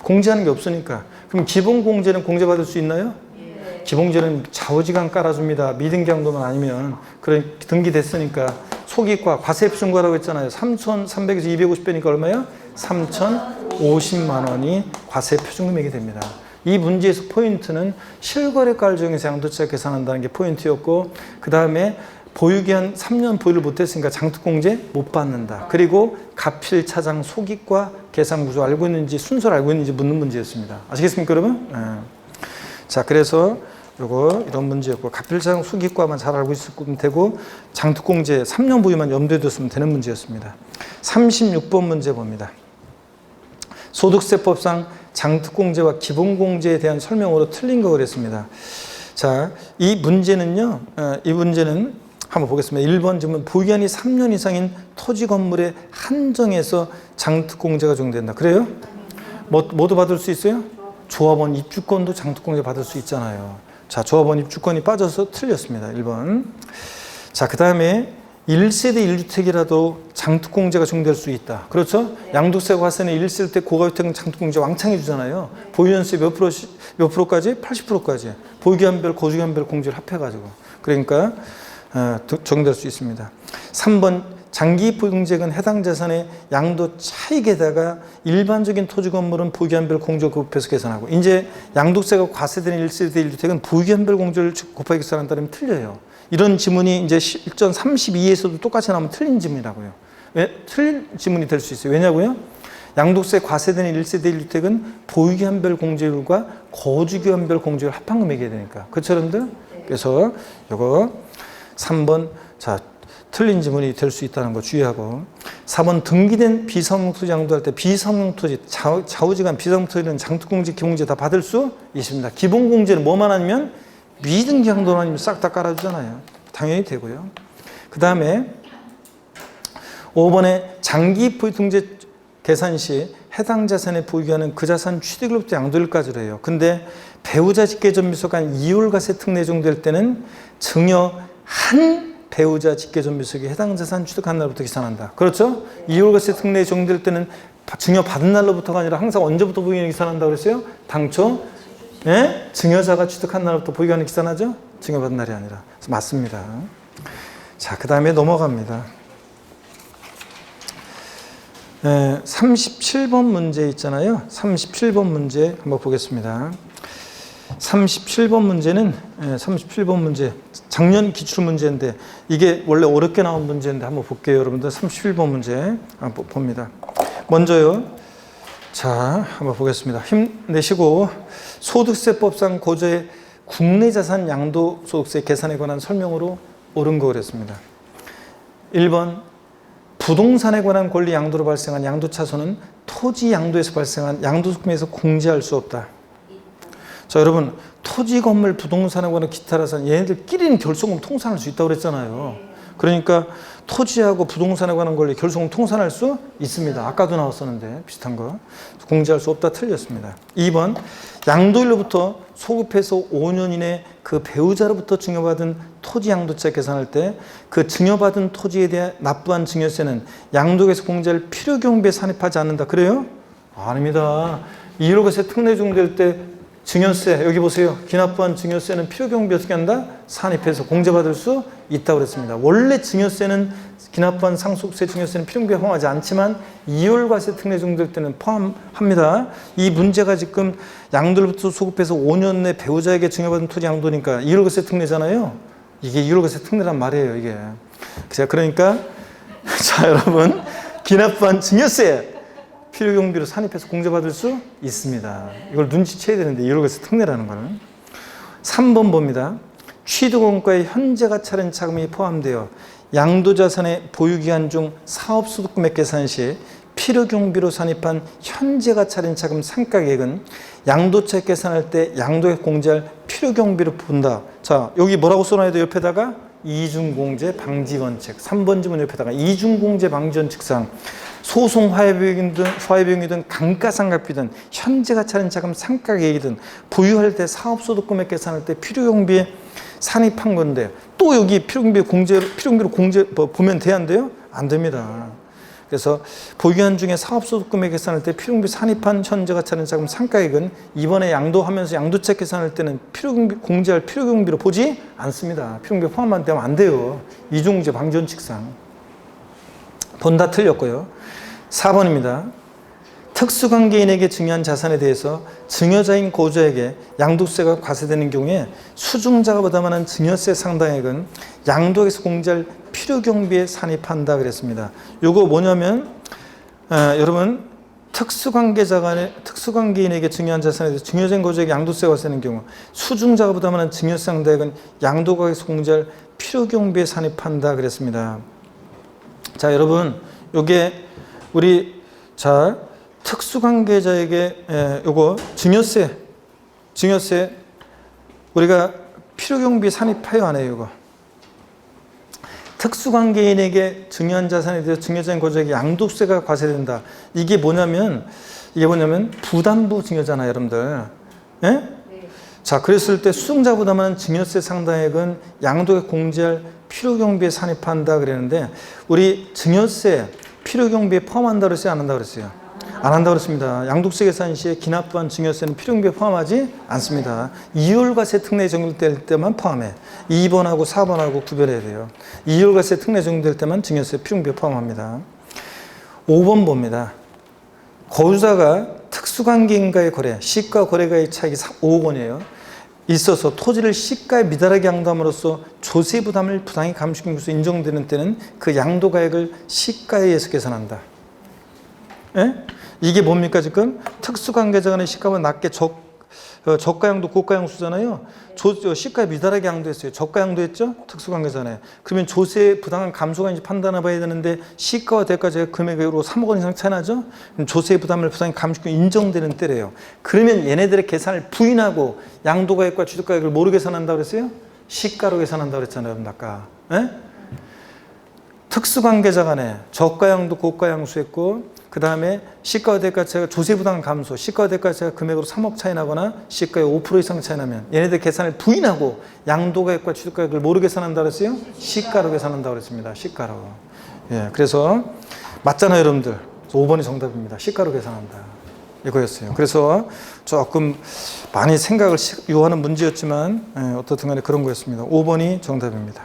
공제하는 게 없으니까. 그럼 기본공제는 공제받을 수 있나요? 예. 기본공제는 좌우지간 깔아줍니다. 미등기양도만 아니면. 그래 등기됐으니까 소기과 과세표준과라고 했잖아요. 3,300에서 250 빼니까 얼마예요? 3,050만 원이 과세표준금액이 됩니다. 이 문제에서 포인트는 실거래가를 적용해서 양도차 계산한다는 게 포인트였고, 그 다음에 보유기한 3년 보유를 못했으니까 장특공제 못 받는다. 그리고 가필차장 소기과 계산구조 알고 있는지 순서를 알고 있는지 묻는 문제였습니다. 아시겠습니까 여러분? 자, 그래서 요거 이런 문제였고, 가필차장 소기과만 잘 알고 있으면 되고 장특공제 3년 보유만 염두에 뒀으면 되는 문제였습니다. 36번 문제 봅니다. 소득세법상 장특공제와 기본공제에 대한 설명으로 틀린 거 그랬습니다. 자, 이 문제는요, 이 문제는 한번 보겠습니다. 1번 질문, 보유기한이 3년 이상인 토지 건물에 한정해서 장특공제가 적용된다. 그래요? 뭐도 받을 수 있어요? 조합원 입주권도 장특공제 받을 수 있잖아요. 자, 조합원 입주권이 빠져서 틀렸습니다. 1번. 자, 그 다음에 1세대 1주택이라도 장특공제가 적용될 수 있다. 그렇죠? 양도세 과세는 1세대 고가주택은 장특공제 왕창 해주잖아요. 보유연수의 몇 프로까지? 80%까지. 보유기한별, 거주기한별 공제를 합해가지고. 그러니까 적용될 수 있습니다. 3번 장기 보유공제액은 해당 자산의 양도 차익에다가 일반적인 토지 건물은 보유기한별 공제를 곱해서 계산하고, 이제 양도세가 과세되는 1세대 1주택은 보유기한별 공제를 곱하기 계산한다면 틀려요. 이런 지문이 이제 실전 32에서도 똑같이 나오면 틀린 지문이라고요. 왜? 틀린 지문이 될 수 있어요. 왜냐고요? 양도세 과세되는 1세대 1주택은 보유기한별 공제율과 거주기한별 공제율 합한 금액이 되니까. 그렇죠, 여러분들? 그래서 이거 3번 자 틀린 지문이 될 수 있다는 거 주의하고, 4번 등기된 비상용토지 양도할 때 비상용토지 좌우지간 비상용토지는 장특공제, 기본공제 다 받을 수 있습니다. 기본공제는 뭐만 아니면 미등기 양도만 아니면 싹 다 깔아주잖아요. 당연히 되고요. 그 다음에 5번에 장기 보유통제 계산 시 해당 자산의 보유기한은 그 자산 취득일로부터 양도일까지로 해요. 근데 배우자 직계전비소 간 이율과세 특례 적용될 때는 증여 한 배우자 직계전비속에 해당 자산 취득한 날부터 계산한다. 그렇죠? 이율과세 특례 적용될 때는 증여 받은 날로부터가 아니라 항상 언제부터 보유기한을 계산한다고 그랬어요? 당초 증여자가 취득한 날부터 보유기한을 계산하죠? 증여받은 날이 아니라. 맞습니다. 자, 그 다음에 넘어갑니다. 37번 문제 있잖아요. 37번 문제 한번 보겠습니다. 37번 문제는 37번 문제 작년 기출 문제인데 이게 원래 어렵게 나온 문제인데 한번 볼게요. 여러분들 37번 문제 한번 봅니다. 먼저요. 자, 한번 보겠습니다. 힘내시고 소득세법상 고조의 국내 자산 양도소득세 계산에 관한 설명으로 옳은 거 그랬습니다. 1번 부동산에 관한 권리 양도로 발생한 양도차손은 토지 양도에서 발생한 양도소득금에서 공제할 수 없다. 자, 여러분 토지, 건물, 부동산에 관한 기타 자산 얘네들끼리는 결손금 통산할 수 있다고 그랬잖아요. 그러니까 토지하고 부동산에 관한 권리 결손금 통산할 수 있습니다. 아까도 나왔었는데 비슷한 거. 공제할 수 없다 틀렸습니다. 2번 양도일로부터 소급해서 5년 이내 그 배우자로부터 증여받은 토지 양도차 계산할 때 그 증여받은 토지에 대해 납부한 증여세는 양도에서 공제할 필요경비에 산입하지 않는다. 그래요? 아닙니다. 이율과세 특례 적용될 때 증여세 여기 보세요. 기납부한 증여세는 필요경비 어떻게 한다? 산입해서 공제받을 수 있다고 그랬습니다. 원래 증여세는 기납부한 상속세 증여세는 필요경비에 포함하지 않지만 이율과세 특례 적용될 때는 포함합니다. 이 문제가 지금 양도로부터 소급해서 5년 내 배우자에게 증여받은 토지 양도니까 이율과세 특례잖아요. 이게 이율과세 특례란 말이에요. 이게. 자, 그러니까 자, 여러분 기납부한 증여세 필요경비로 산입해서 공제받을 수 있습니다. 이걸 눈치채야 되는데 이율과세 특례라는 거는. 3번 봅니다. 취득원가에 현재가 차린 자금이 포함되어 양도자산의 보유기간 중 사업소득금액 계산 시 필요경비로 산입한 현재가 차린 차금 상가계획은 양도책 계산할 때 양도액 공제할 필요경비로 본다. 자, 여기 뭐라고 써놔야 돼? 옆에다가 이중공제 방지원칙. 3번 지문 옆에다가 이중공제 방지원칙상 소송 화해비용이든 감가상각비든 현재가 차린 차금 상가계획이든 보유할 때 사업소득금액 계산할 때 필요경비에 산입한 건데 또 여기 필요경비로 공제 보면 돼야 안 돼요? 안 됩니다. 그래서 보유기간 중에 사업소득금액 계산할 때 필요경비 산입한 현재가 차린 자금 상가액은 이번에 양도하면서 양도책 계산할 때는 공제할 필요경비로 보지 않습니다. 필요경비 포함 안 되면 안 돼요. 이중공제 방지원칙상. 본다 틀렸고요. 4번입니다. 특수관계인에게 증여한 자산에 대해서 증여자인 고조에게 양도세가 과세되는 경우에 수증자가 부담하는 증여세 상당액은 양도에서 공제할 필요경비에 산입한다 그랬습니다. 요거 뭐냐면 여러분 특수관계인에게 증여한 자산에 대해서 증여자인 고조에게 양도세가 과세되는 경우 수증자가 부담하는 증여세 상당액은 양도가에서 공제할 필요경비에 산입한다 그랬습니다. 자, 여러분 요게 우리 특수관계자에게 요거 증여세 우리가 필요경비 산입해요 안 해요? 이거 특수관계인에게 증여한 자산에 대해서 증여자인 고조에게 양도세가 과세된다. 이게 뭐냐면 부담부 증여잖아요, 여러분들. 예? 네. 자, 그랬을 때 수증자 부담하는 증여세 상당액은 양도에 공제할 필요경비에 산입한다 그랬는데 우리 증여세 필요경비에 포함한다 그랬어요, 안 한다 그랬어요? 안 한다고 그랬습니다. 양도세 계산 시에 기납한 증여세는 필요경비에 포함하지 않습니다. 이율과세 특례 적용될 때만 포함해. 2번하고 4번하고 구별해야 돼요. 이율과세 특례 적용될 때만 증여세 필요경비에 포함합니다. 5번 봅니다. 거주자가 특수관계인과의 거래, 시가 거래가의 차익이 5억 원이에요. 있어서 토지를 시가에 미달하게 양도함으로써 조세 부담을 부당히 감축한 것으로 인정되는 때는 그 양도가액을 시가에 의해서 계산한다. 예? 이게 뭡니까 지금? 특수관계자 간의 시가보다 낮게 저가양도 고가양수잖아요. 시가에 미달하게 양도했어요. 저가양도했죠? 특수관계자네. 그러면 조세 부당한 감소가 이제 판단해 봐야 되는데 시가와 대가제가 금액으로 3억 원 이상 차이 나죠? 그럼 조세 부담을 부당히 감축해 인정되는 때래요. 그러면 얘네들의 계산을 부인하고 양도가액과 취득가액을 뭐로 계산한다고 그랬어요? 시가로 계산한다고 그랬잖아요. 여러분 아까. 예? 특수관계자 간에 저가양도 고가양수했고 그 다음에 시가와 대가차가 조세 부담 감소, 시가와 대가차가 금액으로 3억 차이 나거나 시가의 5% 이상 차이 나면 얘네들 계산을 부인하고 양도가액과 취득가액을 뭐로 계산한다고 그랬어요? 시가로 계산한다고 그랬습니다. 시가로. 예, 그래서 맞잖아요, 여러분들. 5번이 정답입니다. 시가로 계산한다. 이거였어요. 그래서 조금 많이 생각을 요하는 문제였지만 어떻든 간에 그런 거였습니다. 5번이 정답입니다.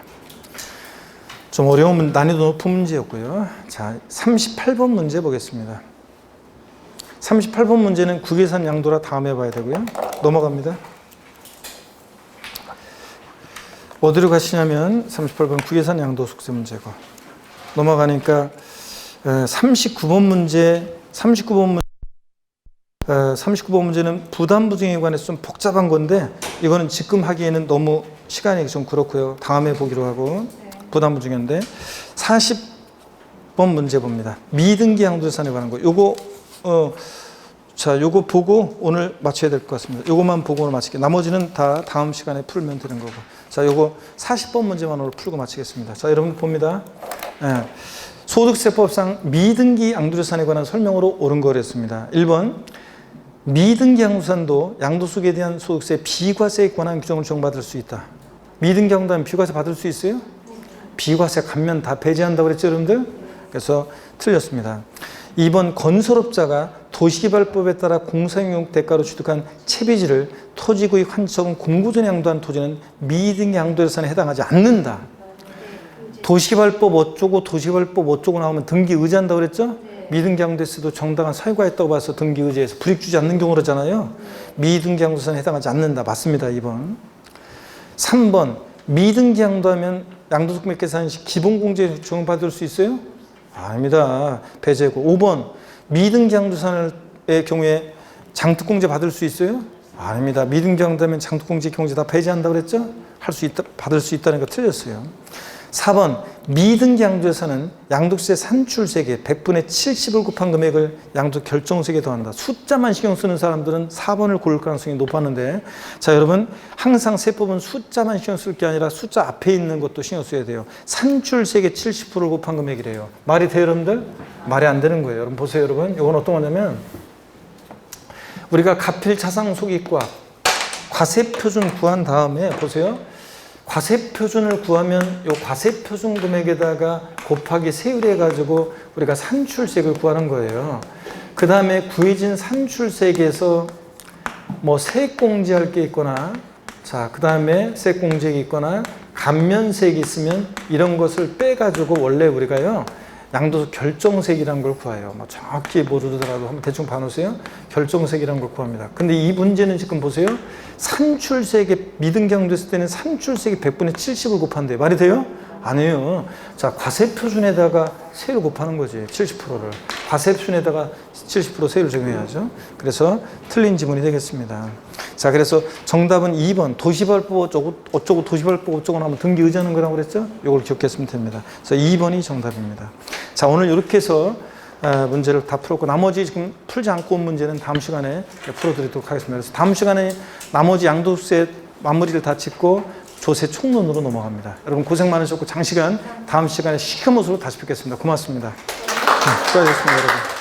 좀 어려운 난이도 높은 문제였고요. 자, 38번 문제 보겠습니다. 38번 문제는 구계산 양도라 다음에 봐야 되고요. 넘어갑니다. 어디로 가시냐면 38번 구계산 양도 숙제 문제고 넘어가니까 39번 문제는 부담부 증액에 관해서 좀 복잡한 건데 이거는 지금 하기에는 너무 시간이 좀 그렇고요. 다음에 보기로 하고 부담부 증액인데 40번 문제 봅니다. 미등기 양도자산에 관한 거. 요거 요거 보고 오늘 맞춰야 될 것 같습니다. 요거만 보고 오늘 마칠게요. 나머지는 다 다음 시간에 풀면 되는 거고. 자, 요거 40번 문제만 오늘 풀고 마치겠습니다. 자, 여러분 봅니다. 소득세법상 미등기 양도자산에 관한 설명으로 옳은 거랬습니다. 1번 미등기 양도자산도 양도소득에 대한 소득세 비과세에 관한 규정을 적용받을 수 있다. 미등기 양도하면 비과세 받을 수 있어요? 비과세 감면 다 배제한다고 그랬죠, 여러분들? 그래서 틀렸습니다. 2번 건설업자가 도시개발법에 따라 공사용 대가로 취득한 채비지를 토지구입 한적은 공고 전에 양도한 토지는 미등기 양도자산에 해당하지 않는다. 도시개발법 어쩌고 도시개발법 어쩌고 나오면 등기 의지한다고 그랬죠? 미등기 양도했어도 정당한 사유가 있다고 봐서 등기 의지해서 불이익 주지 않는 경우라잖아요. 미등기 양도자산에 해당하지 않는다. 맞습니다. 2번. 3번 미등기 양도하면 양도소득금액 계산 시 기본공제 적용받을 수 있어요? 아닙니다. 배제고. 5번 미등기 양도자산의 경우에 장특공제 받을 수 있어요? 아닙니다. 미등기 양도하면 장특공제 경제 다 배제한다고 그랬죠? 받을 수 있다는 거 틀렸어요. 4번 미등기 양도에서는 양도세 산출세계 100분의 70을 곱한 금액을 양도 결정세계에 더한다. 숫자만 신경 쓰는 사람들은 4번을 고를 가능성이 높았는데, 자 여러분 항상 세법은 숫자만 신경 쓸 게 아니라 숫자 앞에 있는 것도 신경 써야 돼요. 산출세계 70%를 곱한 금액이래요. 말이 돼요 여러분들? 말이 안 되는 거예요. 여러분 보세요 여러분. 이건 어떤 거냐면 우리가 가필자산소득과 과세표준 구한 다음에 보세요. 과세표준을 구하면 이 과세표준 금액에다가 곱하기 세율 해가지고 우리가 산출세액을 구하는 거예요. 그 다음에 구해진 산출세액에서 뭐 세액공제할 게 있거나, 자, 그 다음에 세액공제액이 있거나 감면세액이 있으면 이런 것을 빼가지고 원래 우리가요 양도소 결정세액이라는 걸 구해요. 뭐 정확히 모르더라도 한번 대충 봐놓으세요. 결정세액이라는 걸 구합니다. 근데 이 문제는 지금 보세요. 산출세액에 미등기 양도했을 때는 산출세액이 100분의 70을 곱한대요. 말이 돼요? 아니에요. 자, 과세표준에다가 세율을 곱하는 거지. 70%를. 과세표준에다가 70% 세율을 적용해야죠. 그래서 틀린 지문이 되겠습니다. 자, 그래서 정답은 2번 도시발법 어쩌고 도시발법 어쩌고 하면 등기 의지하는 거라고 그랬죠? 이걸 기억했으면 됩니다. 그래서 2번이 정답입니다. 자, 오늘 이렇게 해서 문제를 다 풀었고 나머지 지금 풀지 않고 온 문제는 다음 시간에 풀어드리도록 하겠습니다. 그래서 다음 시간에 나머지 양도세 마무리를 다 짓고 조세 총론으로 넘어갑니다. 여러분 고생 많으셨고 장시간 다음 시간에 시커먼으로 다시 뵙겠습니다. 고맙습니다. 수고하셨습니다, 여러분.